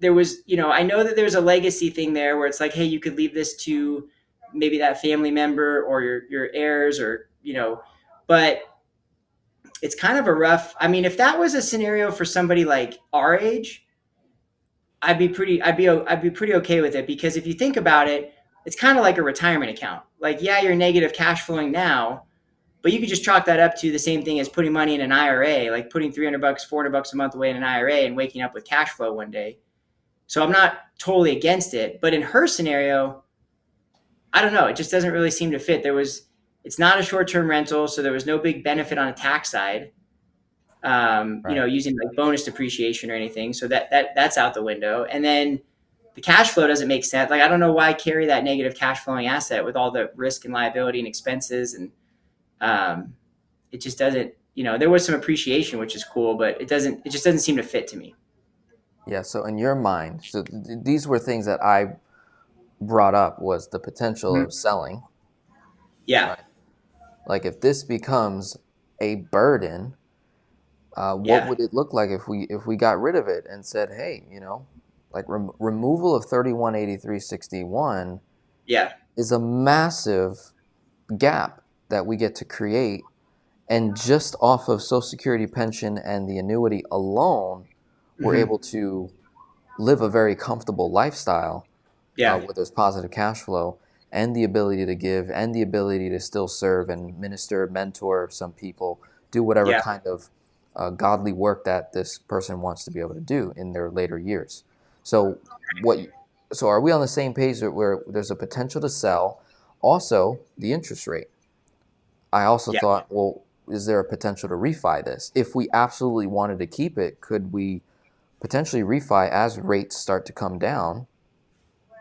A: there was, I know that there's a legacy thing there where it's like, hey, you could leave this to maybe that family member or your heirs, or, but it's kind of a rough. I mean, if that was a scenario for somebody like our age, I'd be pretty okay with it, because if you think about it, it's kind of like a retirement account. Like, yeah, you're negative cash flowing now, but you could just chalk that up to the same thing as putting money in an IRA, like putting $300, $400 a month away in an IRA and waking up with cash flow one day. So I'm not totally against it, but in her scenario, I don't know. It just doesn't really seem to fit. It's not a short-term rental, so there was no big benefit on a tax side,
B: Right.
A: using like bonus depreciation or anything. So that's out the window. And then the cash flow doesn't make sense. Like, I don't know why carry that negative cash flowing asset with all the risk and liability and expenses. And it just doesn't, there was some appreciation, which is cool, but it just doesn't seem to fit to me.
B: Yeah. So in your mind, so these were things that I brought up, was the potential
A: Mhm.
B: of selling.
A: Yeah.
B: Right. Like, if this becomes a burden, what
A: Yeah.
B: would it look like if we got rid of it and said, hey, like, removal of 318361
A: Yeah.
B: is a massive gap that we get to create, and just off of Social Security pension and the annuity alone, we're
A: Hmm.
B: able to live a very comfortable lifestyle,
A: Yeah.
B: where there's positive cash flow and the ability to give and the ability to still serve and minister, mentor some people, do whatever
A: Yeah.
B: kind of godly work that this person wants to be able to do in their later years. So what? So are we on the same page where there's a potential to sell? Also, the interest rate. I also
A: Yeah.
B: thought, well, is there a potential to refi this? If we absolutely wanted to keep it, could we potentially refi as rates start to come down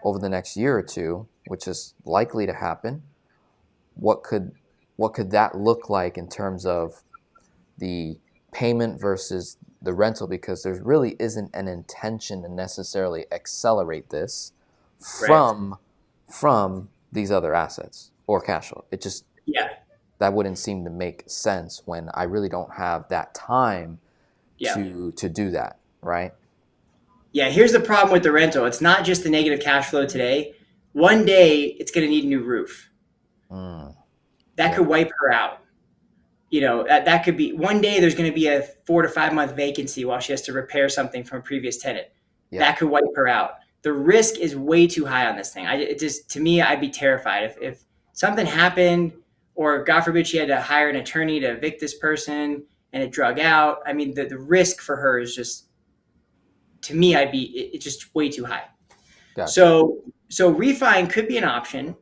B: over the next year or two, which is likely to happen? What could that look like in terms of the payment versus the rental? Because there really isn't an intention to necessarily accelerate this
A: Right.
B: from these other assets or cash flow. It just,
A: Yeah.
B: that wouldn't seem to make sense when I really don't have that time
A: Yeah.
B: to do that, right?
A: Yeah. Here's the problem with the rental. It's not just the negative cash flow today. One day it's going to need a new roof.
B: Mm,
A: That
B: yeah,
A: could wipe her out. That could be one day there's going to be a 4 to 5 month vacancy while she has to repair something from a previous tenant.
B: yeah,
A: That could wipe her out. The risk is way too high on this thing. To me, I'd be terrified if something happened, or God forbid she had to hire an attorney to evict this person and it drug out. I mean, the risk for her is just, to me, it's just way too high.
B: gotcha.
A: So refining could be an option.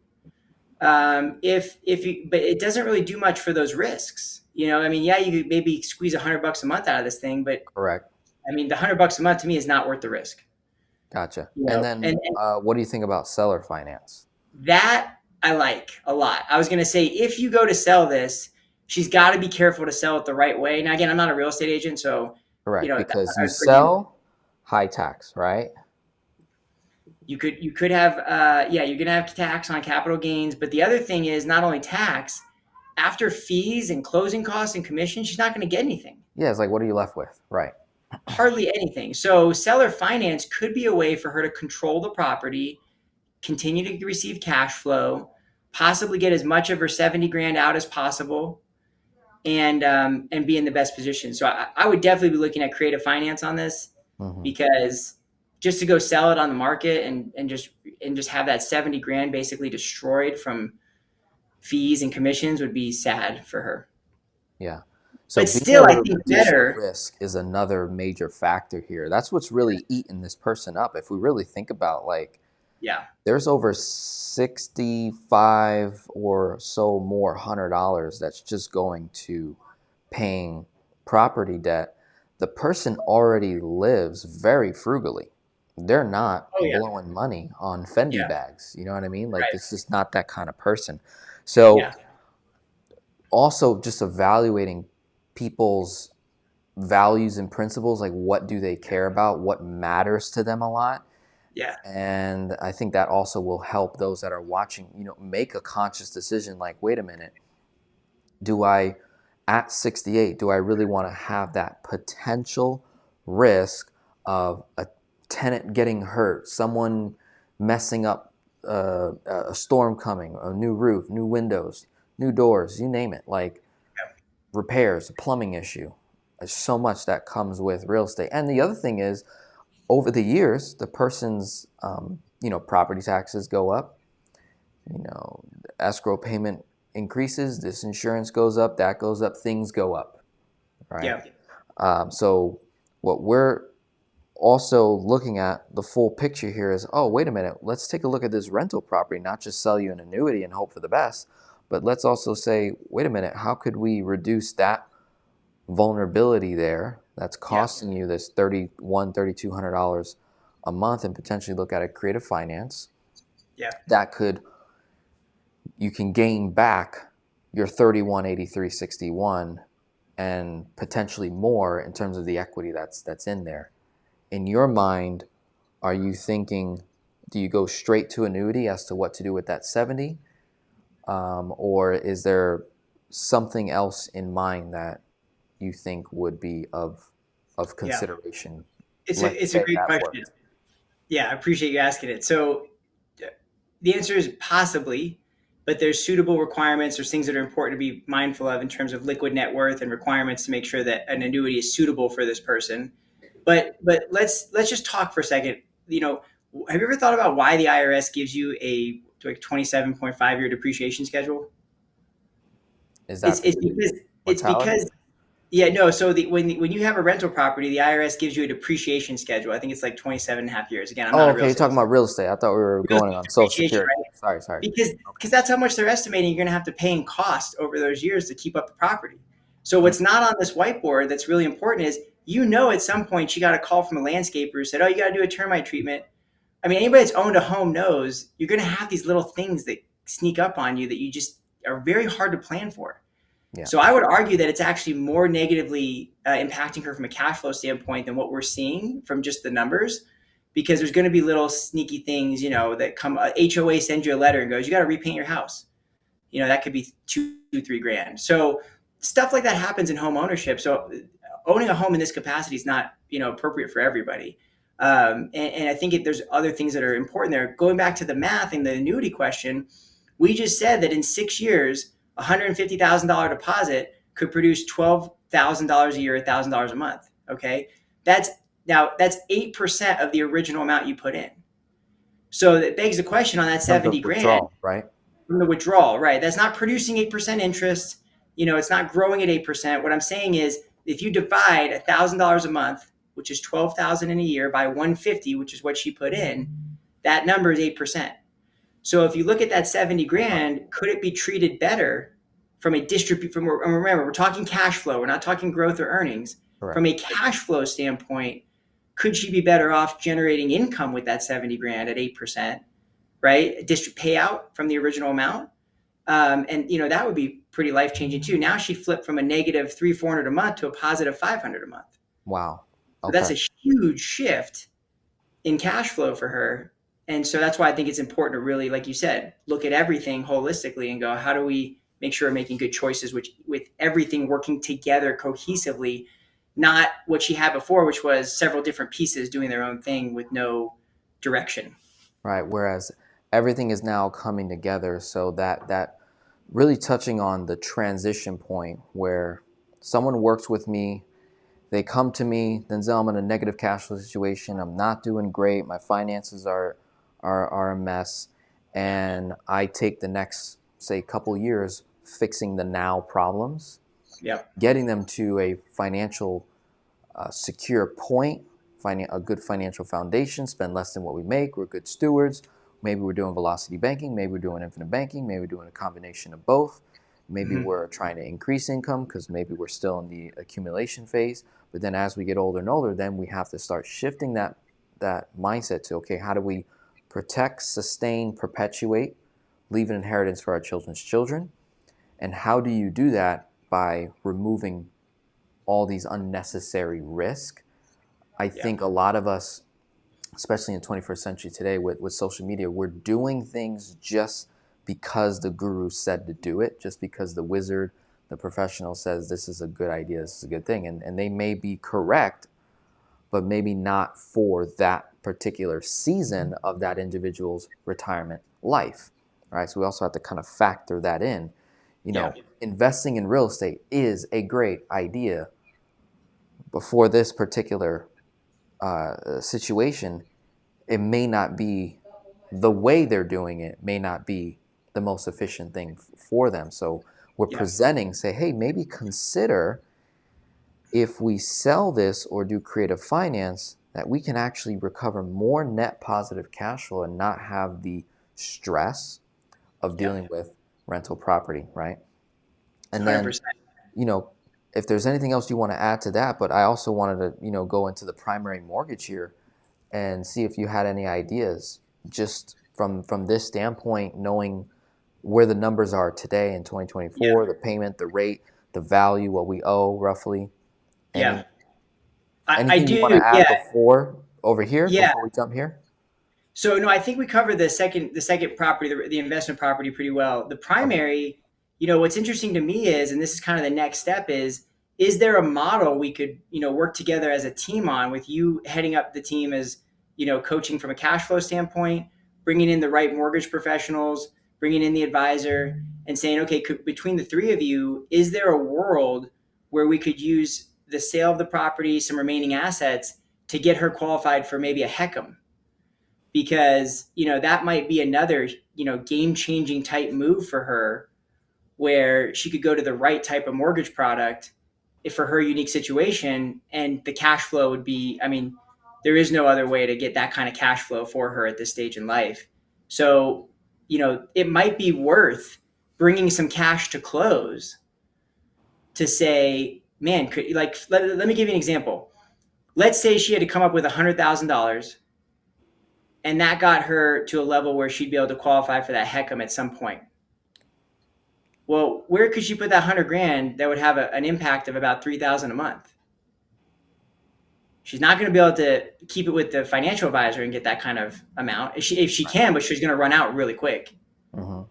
A: But it doesn't really do much for those risks. I mean, yeah, you could maybe squeeze $100 a month out of this thing, but
B: Correct.
A: I mean, the $100 a month to me is not worth the risk.
B: Gotcha.
A: You
B: And
A: know,
B: then what do you think about seller finance?
A: that I like a lot. I was going to say, if you go to sell this, she's got to be careful to sell it the right way. Now, again, I'm not a real estate agent, so
B: Correct, because
A: I
B: you
A: would bring in,
B: sell high tax, right?
A: you could have, you're going to have tax on capital gains. But the other thing is not only tax, after fees and closing costs and commission, she's not going to get anything.
B: Yeah, it's like, what are you left with? Right.
A: Hardly anything. So seller finance could be a way for her to control the property, continue to receive cash flow, possibly get as much of her 70 grand out as possible, and be in the best position. So I would definitely be looking at creative finance on this,
B: Hmm.
A: because just to go sell it on the market and just have that 70 grand basically destroyed from fees and commissions would be sad for her.
B: Yeah. So
A: But
B: being
A: still,
B: able
A: I
B: to
A: think
B: reduce the
A: better.
B: risk is another major factor here. That's what's really eating this person up. If we really think about, like,
A: Yeah.
B: there's over 65 or so more $100 that's just going to paying property debt. The person already lives very frugally. They're not
A: Oh yeah.
B: blowing money on Fendi
A: Yeah.
B: bags. You know what I mean? Like,
A: Right.
B: it's just not that kind of person. So
A: Yeah.
B: also just evaluating people's values and principles, like what do they care about, what matters to them a lot.
A: Yeah.
B: And I think that also will help those that are watching, make a conscious decision, like, wait a minute, do I, at 68, do I really want to have that potential risk of a tenant getting hurt, someone messing up, a storm coming, a new roof, new windows, new doors, you name it, like repairs, a plumbing issue. There's so much that comes with real estate. And the other thing is, over the years, the person's, property taxes go up, escrow payment increases, this insurance goes up, that goes up, things go up, right?
A: Yeah.
B: So what we're also looking at, the full picture here is, oh, wait a minute, let's take a look at this rental property, not just sell you an annuity and hope for the best, but let's also say, wait a minute, how could we reduce that vulnerability there that's costing you this $3,200 a month, and potentially look at a creative finance
A: Yeah.
B: that you can gain back your 3183.61 and potentially more in terms of the equity that's in there. In your mind, are you thinking, do you go straight to annuity as to what to do with that 70? Or is there something else in mind that you think would be of consideration?
A: It's
B: Let's
A: a
B: say
A: great
B: that
A: question.
B: worked.
A: Yeah, I appreciate you asking it. So the answer is possibly, but there's suitable requirements. There's things that are important to be mindful of in terms of liquid net worth and requirements to make sure that an annuity is suitable for this person. But let's just talk for a second. Have you ever thought about why the IRS gives you a 27.5 year depreciation schedule?
B: Is
A: It's
B: that
A: it's
B: the
A: because it's
B: mortality?
A: because Yeah, no. So when you have a rental property, the IRS gives you a depreciation schedule. I think it's like 27 and a half years. Again, I'm not
B: Oh,
A: a real
B: okay. You're
A: estate
B: talking about real estate. I thought we were
A: real
B: going
A: estate
B: on Social
A: depreciation,
B: Security.
A: right?
B: Sorry.
A: Because
B: Okay.
A: that's how much they're estimating you're going to have to pay in cost over those years to keep up the property. So what's not on this whiteboard that's really important is, at some point she got a call from a landscaper who said, "Oh, you got to do a termite treatment." I mean, anybody that's owned a home knows you're going to have these little things that sneak up on you that you just are very hard to plan for.
B: Yeah.
A: So I would argue that it's actually more negatively impacting her from a cash flow standpoint than what we're seeing from just the numbers, because there's going to be little sneaky things, that come. HOA sends you a letter and goes, "You got to repaint your house." That could be $2-3 grand. So stuff like that happens in home ownership. So owning a home in this capacity is not, appropriate for everybody. And I think there's other things that are important there. Going back to the math and the annuity question, we just said that in 6 years, $150,000 deposit could produce $12,000 a year, $1,000 a month. Okay, that's 8% of the original amount you put in. So that begs the question on that 70 grand,
B: right?
A: From the withdrawal, right? That's not producing 8% interest. It's not growing at 8%. What I'm saying is, if you divide $1,000 a month, which is 12,000 in a year, by 150, which is what she put in, that number is 8%. So if you look at that 70 grand, could it be treated better from a remember, we're talking cash flow, we're not talking growth or earnings.
B: Correct.
A: From a cash flow standpoint, could she be better off generating income with that 70 grand at 8%, right? District payout from the original amount. And that would be pretty life-changing too. Now she flipped from a negative $300-400 a month to a positive $500 a month.
B: Wow.
A: Okay. So that's a huge shift in cash flow for her. And so that's why I think it's important to really, like you said, look at everything holistically and go, how do we make sure we're making good choices, with everything working together cohesively, not what she had before, which was several different pieces doing their own thing with no direction.
B: Right. Whereas everything is now coming together, so that really touching on the transition point where someone works with me, they come to me, Denzel, I'm in a negative cash flow situation, I'm not doing great, my finances are a mess, and I take the next, say, couple years fixing the now problems, getting them to a financial secure point, finding a good financial foundation, spend less than what we make, we're good stewards. Maybe we're doing velocity banking, maybe we're doing infinite banking, maybe we're doing a combination of both. Maybe we're trying to increase income because maybe we're still in the accumulation phase. But then as we get older and older, then we have to start shifting that mindset to, okay, how do we protect, sustain, perpetuate, leave an inheritance for our children's children? And how do you do that? By removing all these unnecessary risk. I think a lot of us, especially in the 21st century today with social media, we're doing things just because the guru said to do it, just because the wizard, the professional says this is a good idea, this is a good thing. And they may be correct, but maybe not for that particular season of that individual's retirement life, right? So we also have to kind of factor that in. Investing in real estate is a great idea, but for this particular situation, it may not be, the way they're doing it may not be the most efficient thing for them. So we're presenting, say, hey, maybe consider, if we sell this or do creative finance, that we can actually recover more net positive cash flow and not have the stress of dealing with rental property, right? And 100%. Then, if there's anything else you want to add to that, but I also wanted to, go into the primary mortgage here and see if you had any ideas just from this standpoint, knowing where the numbers are today in 2024, the payment, the rate, the value, what we owe roughly.
A: I
B: Anything
A: do.
B: You want to add before we jump here?
A: So no, I think we covered the second property, the investment property, pretty well. The primary, what's interesting to me is, and this is kind of the next step, is there a model we could, work together as a team on, with you heading up the team as, coaching from a cash flow standpoint, bringing in the right mortgage professionals, bringing in the advisor, and saying, okay, between the three of you, is there a world where we could use the sale of the property, some remaining assets, to get her qualified for maybe a HECM? Because, that might be another, game-changing type move for her, where she could go to the right type of mortgage product for her unique situation, and the cash flow would be, there is no other way to get that kind of cash flow for her at this stage in life. So, it might be worth bringing some cash to close to say, man, let me give you an example. Let's say she had to come up with $100,000, and that got her to a level where she'd be able to qualify for that HECM at some point. Well, where could she put that 100 grand that would have an impact of about 3,000 a month? She's not going to be able to keep it with the financial advisor and get that kind of amount. If she can, but she's going to run out really quick.
B: Mm-hmm.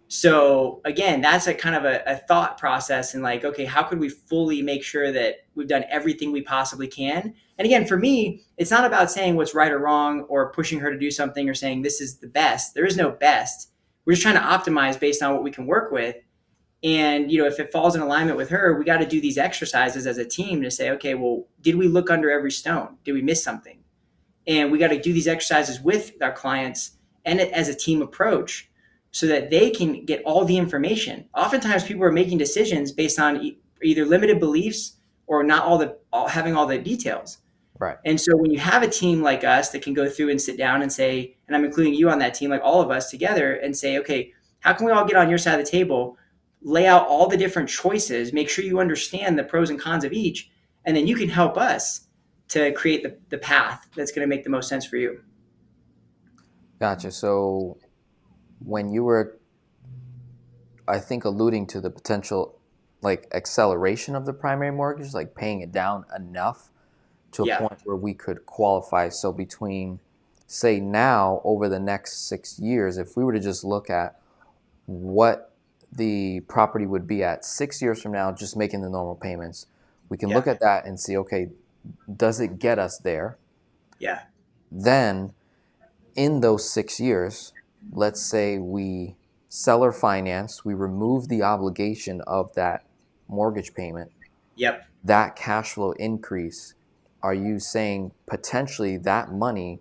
A: So again, that's a kind of a thought process, and like, okay, how could we fully make sure that we've done everything we possibly can? And again, for me, it's not about saying what's right or wrong or pushing her to do something or saying this is the best. There is no best. We're just trying to optimize based on what we can work with. And if it falls in alignment with her, we got to do these exercises as a team to say, okay, well, did we look under every stone? Did we miss something? And we got to do these exercises with our clients and as a team approach so that they can get all the information. Oftentimes people are making decisions based on either limited beliefs or not having all the details.
B: Right.
A: And so when you have a team like us that can go through and sit down and say, and I'm including you on that team, like all of us together, and say, okay, how can we all get on your side of the table, lay out all the different choices, make sure you understand the pros and cons of each, and then you can help us to create the path that's going to make the most sense for you.
B: Gotcha. So when you were, I think, alluding to the potential like acceleration of the primary mortgage, like paying it down enough to a point where we could qualify. So between, say, now over the next 6 years, if we were to just look at what the property would be at 6 years from now, just making the normal payments, we can look at that and see, okay, does it get us there?
A: Yeah.
B: Then in those 6 years, let's say we seller finance, we remove the obligation of that mortgage payment.
A: Yep.
B: That cash flow increase, are you saying potentially that money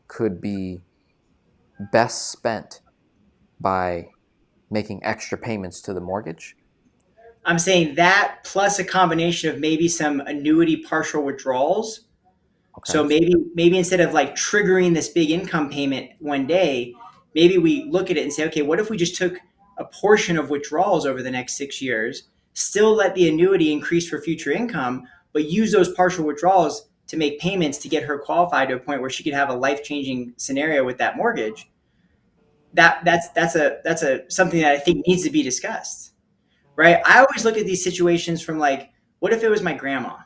B: could be best spent by making extra payments to the mortgage?
A: I'm saying that plus a combination of maybe some annuity partial withdrawals.
B: Okay.
A: So maybe instead of like triggering this big income payment one day, maybe we look at it and say, okay, what if we just took a portion of withdrawals over the next 6 years, still let the annuity increase for future income, but use those partial withdrawals to make payments to get her qualified to a point where she could have a life-changing scenario with that mortgage. That's something that I think needs to be discussed, right? I always look at these situations from like, what if it was my grandma?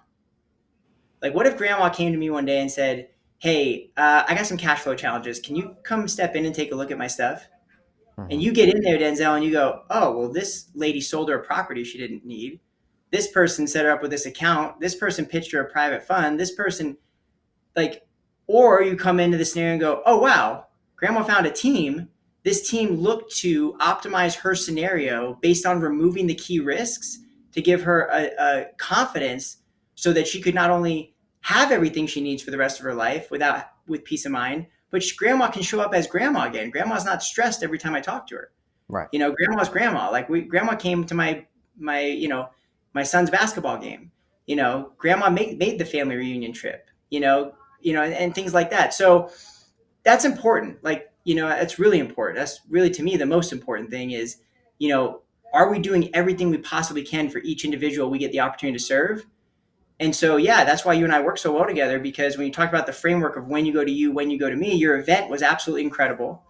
A: Like, what if grandma came to me one day and said, hey, I got some cash flow challenges. Can you come step in and take a look at my stuff?
B: Mm-hmm.
A: And you get in there, Denzel, and you go, oh, well, this lady sold her a property she didn't need. This person set her up with this account. This person pitched her a private fund. This person, or you come into the scenario and go, oh, wow, grandma found a team. This team looked to optimize her scenario based on removing the key risks to give her a confidence so that she could not only have everything she needs for the rest of her life with peace of mind, but grandma can show up as grandma again. Grandma's not stressed every time I talk to her.
B: Right.
A: Grandma's grandma. Grandma came to my son's basketball game. Grandma made the family reunion trip. And things like that. So that's important. It's really important. That's really, to me, the most important thing is, are we doing everything we possibly can for each individual we get the opportunity to serve? And so, that's why you and I work so well together, because when you talk about the framework of when you go to you, when you go to me, your event was absolutely incredible.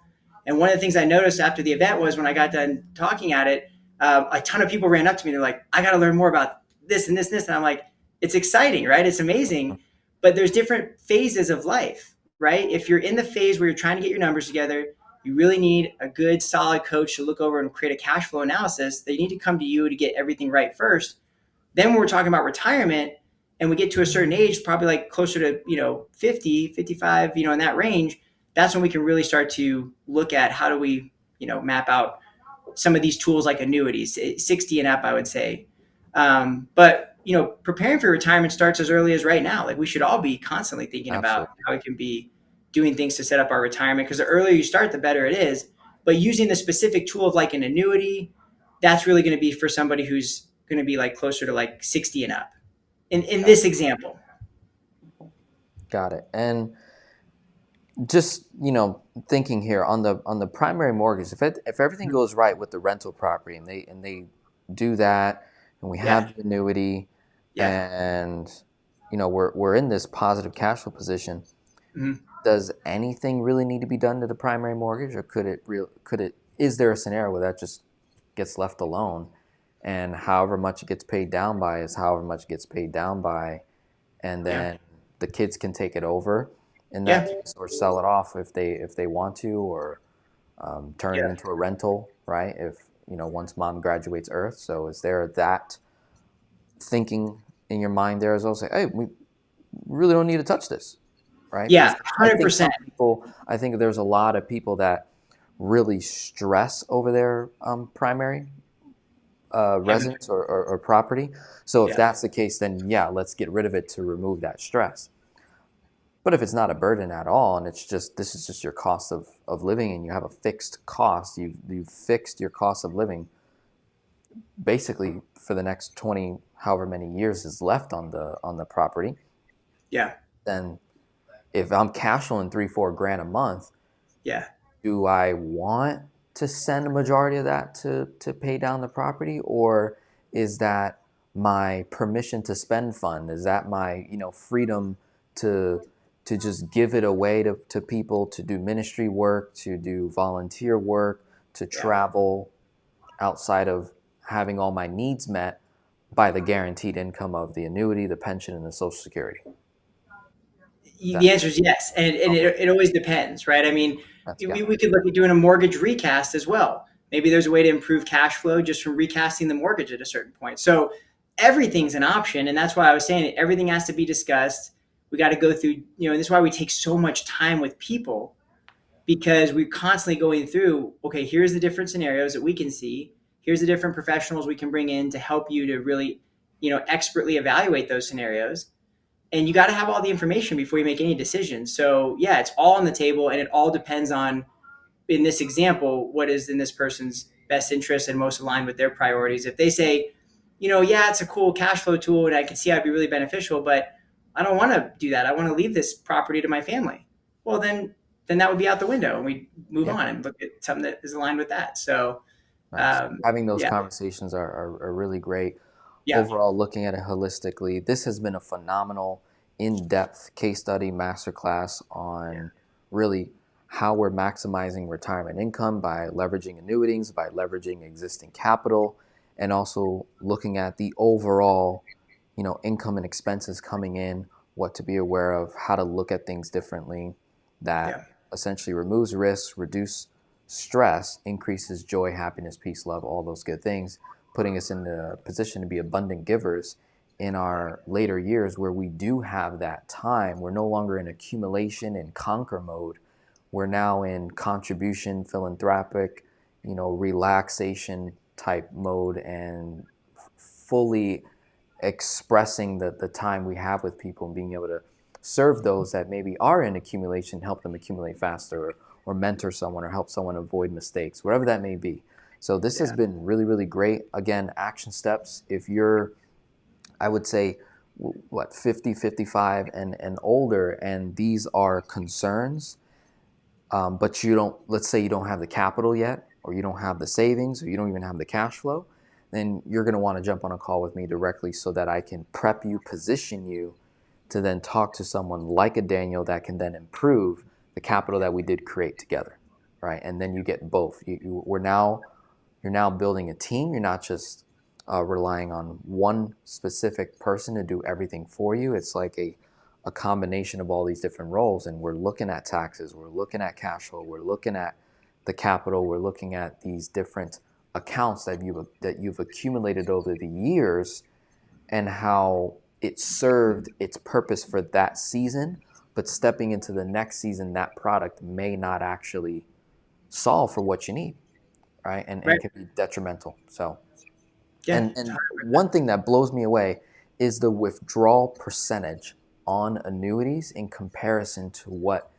A: And one of the things I noticed after the event was when I got done talking at it, a ton of people ran up to me. They're like, I got to learn more about this and this and this. And I'm like, it's exciting, right? It's amazing. But there's different phases of life, right? If you're in the phase where you're trying to get your numbers together, you really need a good, solid coach to look over and create a cash flow analysis. They need to come to you to get everything right first. Then when we're talking about retirement and we get to a certain age, probably like closer to, 50, 55, in that range, that's when we can really start to look at how do we, map out some of these tools like annuities, 60 and up, I would say. But preparing for retirement starts as early as right now. Like, we should all be constantly thinking about how we can be doing things to set up our retirement, because the earlier you start, the better it is. But using the specific tool of like an annuity, that's really going to be for somebody who's going to be like closer to like 60 and up in this example.
B: Got it. And just, thinking here on the primary mortgage, if everything goes right with the rental property and they do that, and we
A: Yeah.
B: have the annuity,
A: Yeah.
B: and we're in this positive cash flow position.
A: Mhm.
B: Does anything really need to be done to the primary mortgage, or is there a scenario where that just gets left alone, and however much it gets paid down by is however much it gets paid down by, and
A: Yeah.
B: then the kids can take it over in that
A: Yeah.
B: case, or sell it off if they want to, or turn it
A: Yeah.
B: into a rental, right? If once mom graduates Earth. So is there that thinking in your mind there as well? Say, hey, we really don't need to touch this, right?
A: Yeah.
B: Because I think
A: 100%.
B: some people, I think there's a lot of people that really stress over their primary
A: Yeah.
B: residence or property. So if
A: Yeah.
B: that's the case, then yeah, let's get rid of it to remove that stress. But if it's not a burden at all, and this is just your cost of living, and you have a fixed cost, you've fixed your cost of living basically for the next 20 however many years is left on the property.
A: Yeah.
B: Then if I'm cash flowing 3-4 grand a month,
A: Yeah.
B: do I want to send a majority of that to pay down the property, or is that my permission to spend fund? Is that my freedom to just give it away to people to do ministry work, to do volunteer work, to
A: Yeah.
B: travel outside of having all my needs met by the guaranteed income of the annuity, the pension, and the Social Security? That
A: The answer is yes, and
B: okay?
A: it always depends, right? I mean,
B: That's
A: we,
B: yeah,
A: we could look at doing a mortgage recast as well. Maybe there's a way to improve cash flow just from recasting the mortgage at a certain point. So everything's an option, and that's why I was saying everything has to be discussed. We got to go through, and this is why we take so much time with people, because we're constantly going through, okay, here's the different scenarios that we can see. Here's the different professionals we can bring in to help you to really, expertly evaluate those scenarios. And you got to have all the information before you make any decisions. So yeah, it's all on the table, and it all depends on, in this example, what is in this person's best interest and most aligned with their priorities. If they say, yeah, it's a cool cash flow tool and I can see how it'd be really beneficial, but I don't want to do that. I want to leave this property to my family. Well, then that would be out the window, and we move
B: yeah.
A: on and look at something that is aligned with that. So
B: Nice. Having those
A: yeah,
B: conversations are really great.
A: yeah,
B: Overall, looking at it holistically, this has been a phenomenal, in-depth case study masterclass on really how we're maximizing retirement income by leveraging annuities, by leveraging existing capital, and also looking at the overall, income and expenses coming in, what to be aware of, how to look at things differently, that
A: yeah,
B: essentially removes risks, reduce stress, increases joy, happiness, peace, love, all those good things, putting us in the position to be abundant givers in our later years where we do have that time. We're no longer in accumulation and conquer mode. We're now in contribution, philanthropic, relaxation type mode, and fully expressing the time we have with people and being able to serve those that maybe are in accumulation, help them accumulate faster, or mentor someone or help someone avoid mistakes, whatever that may be. So this has
A: yeah,
B: been really, really great. Again, action steps. If you're, I would say, 50, 55 and older, and these are concerns, but let's say you don't have the capital yet, or you don't have the savings, or you don't even have the cash flow, then you're going to want to jump on a call with me directly so that I can prep you, position you to then talk to someone like a Daniel that can then improve the capital that we did create together, right? And then you get both. You're now building a team. You're not just relying on one specific person to do everything for you. It's like a combination of all these different roles, and we're looking at taxes, we're looking at cash flow, we're looking at the capital, we're looking at these different accounts that you've accumulated over the years, and how it served its purpose for that season, but stepping into the next season, that product may not actually solve for what you need, right? And
A: right,
B: can be detrimental. So,
A: yeah,
B: and one thing that blows me away is the withdrawal percentage on annuities in comparison to what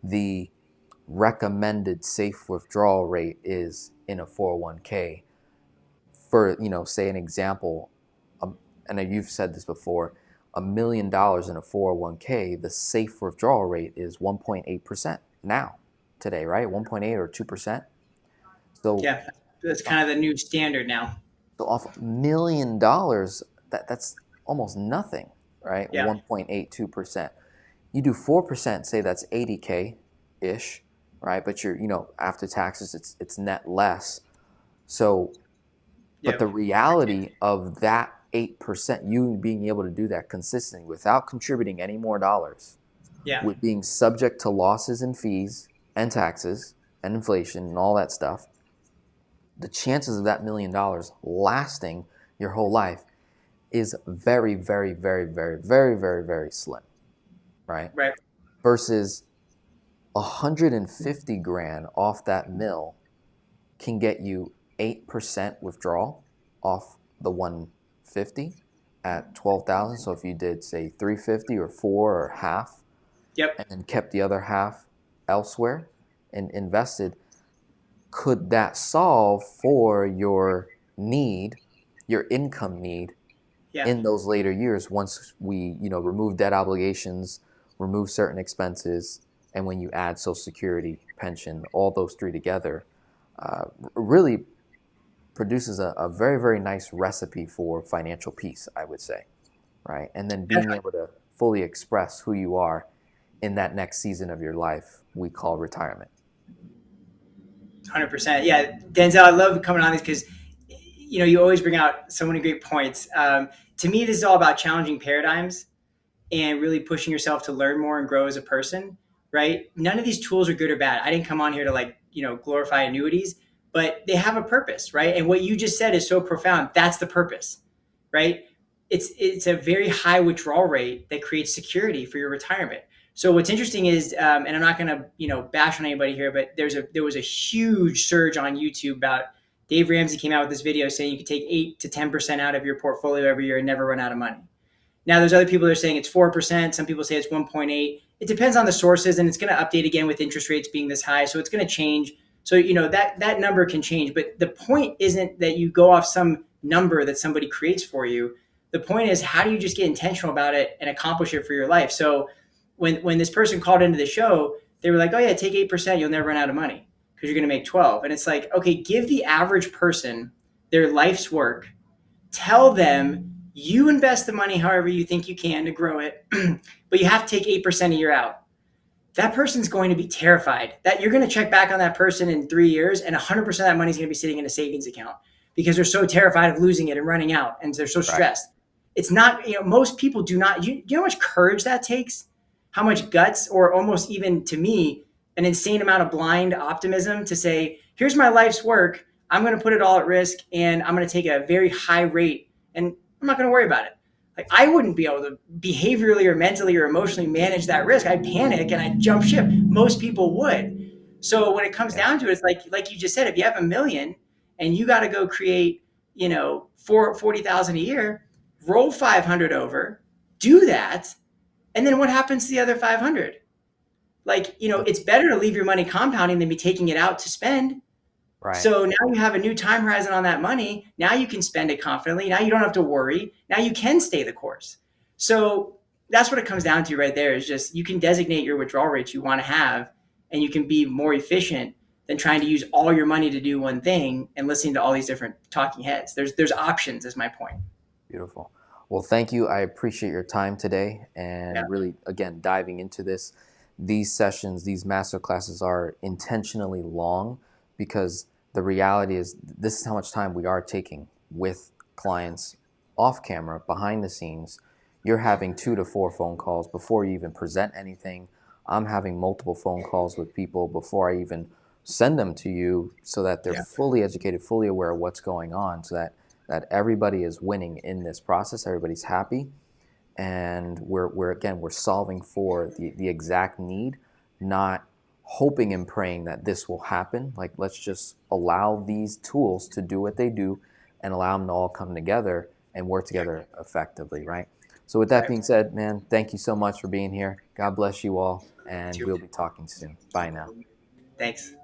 B: the recommended safe withdrawal rate is in a 401k. For, say an example, and you've said this before, $1 million in a 401k, the safe withdrawal rate is 1.8% now, today, right? 1.8 or 2%. So
A: yeah. That's kind of the new standard now.
B: So off $1 million, that's almost nothing, right?
A: Yeah.
B: 1.82%. You do 4%, say that's 80K ish, right? But you're, after taxes, it's net less. So, but
A: Yeah.
B: the reality of that 8%, you being able to do that consistently without contributing any more dollars,
A: Yeah.
B: with being subject to losses and fees and taxes and inflation and all that stuff, the chances of that $1 million lasting your whole life is very, very, very, very, very, very, very slim, right?
A: Right.
B: Versus 150 grand off that mill can get you 8% withdrawal off the 150 at 12,000. So if you did say 350 or 4 or half,
A: Yep.
B: and then kept the other half elsewhere and invested, could that solve for your need, your income need
A: Yeah.
B: in those later years once we, remove debt obligations, remove certain expenses, and when you add Social Security, pension, all those three together, really produces a very, very nice recipe for financial peace, I would say, right? And then being able to fully express who you are in that next season of your life we call retirement.
A: 100%. Yeah, Denzel, I love coming on this because you always bring out so many great points. To me, this is all about challenging paradigms and really pushing yourself to learn more and grow as a person. Right? None of these tools are good or bad. I didn't come on here to glorify annuities, but they have a purpose, right? And what you just said is so profound. That's the purpose, right? It's a very high withdrawal rate that creates security for your retirement. So what's interesting is, and I'm not going to bash on anybody here, but there was a huge surge on YouTube about Dave Ramsey came out with this video saying you could take 8 to 10% out of your portfolio every year and never run out of money. Now there's other people that are saying it's 4%. Some people say it's 1.8. It depends on the sources, and it's going to update again with interest rates being this high. So it's going to change. So that number can change, but the point isn't that you go off some number that somebody creates for you. The point is, how do you just get intentional about it and accomplish it for your life? So when this person called into the show, they were like, oh yeah, take 8%, you'll never run out of money because you're going to make 12. And it's like, okay, give the average person their life's work. Tell them you invest the money however you think you can to grow it, but you have to take 8% a year out. That person's going to be terrified that you're going to check back on that person in 3 years and 100% of that money is going to be sitting in a savings account because they're so terrified of losing it and running out and they're so stressed. Right. It's not, most people do not, you know how much courage that takes? How much guts, or almost even to me, an insane amount of blind optimism to say, here's my life's work. I'm going to put it all at risk and I'm going to take a very high rate and I'm not going to worry about it. Like I wouldn't be able to behaviorally or mentally or emotionally manage that risk. I'd panic and I'd jump ship. Most people would. So when it comes down to it, it's like you just said, if you have $1 million and you got to go create, 40,000 a year, roll 500 over, do that. And then what happens to the other 500? It's better to leave your money compounding than be taking it out to spend. Right. So now you have a new time horizon on that money. Now you can spend it confidently. Now you don't have to worry. Now you can stay the course. So that's what it comes down to right there is just you can designate your withdrawal rates you want to have, and you can be more efficient than trying to use all your money to do one thing and listening to all these different talking heads. There's options is my point.
B: Beautiful. Well, thank you. I appreciate your time today and really, again, diving into this. These sessions, these master classes are intentionally long because the reality is this is how much time we are taking with clients off camera, behind the scenes. You're having 2 to 4 phone calls before you even present anything. I'm having multiple phone calls with people before I even send them to you so that they're fully educated, fully aware of what's going on, so that everybody is winning in this process, everybody's happy, and we're solving for the exact need, not hoping and praying that this will happen. Like, let's just allow these tools to do what they do and allow them to all come together and work together effectively, right? So with that being said, man, thank you so much for being here. God bless you all, and we'll be talking soon. Bye now.
A: Thanks.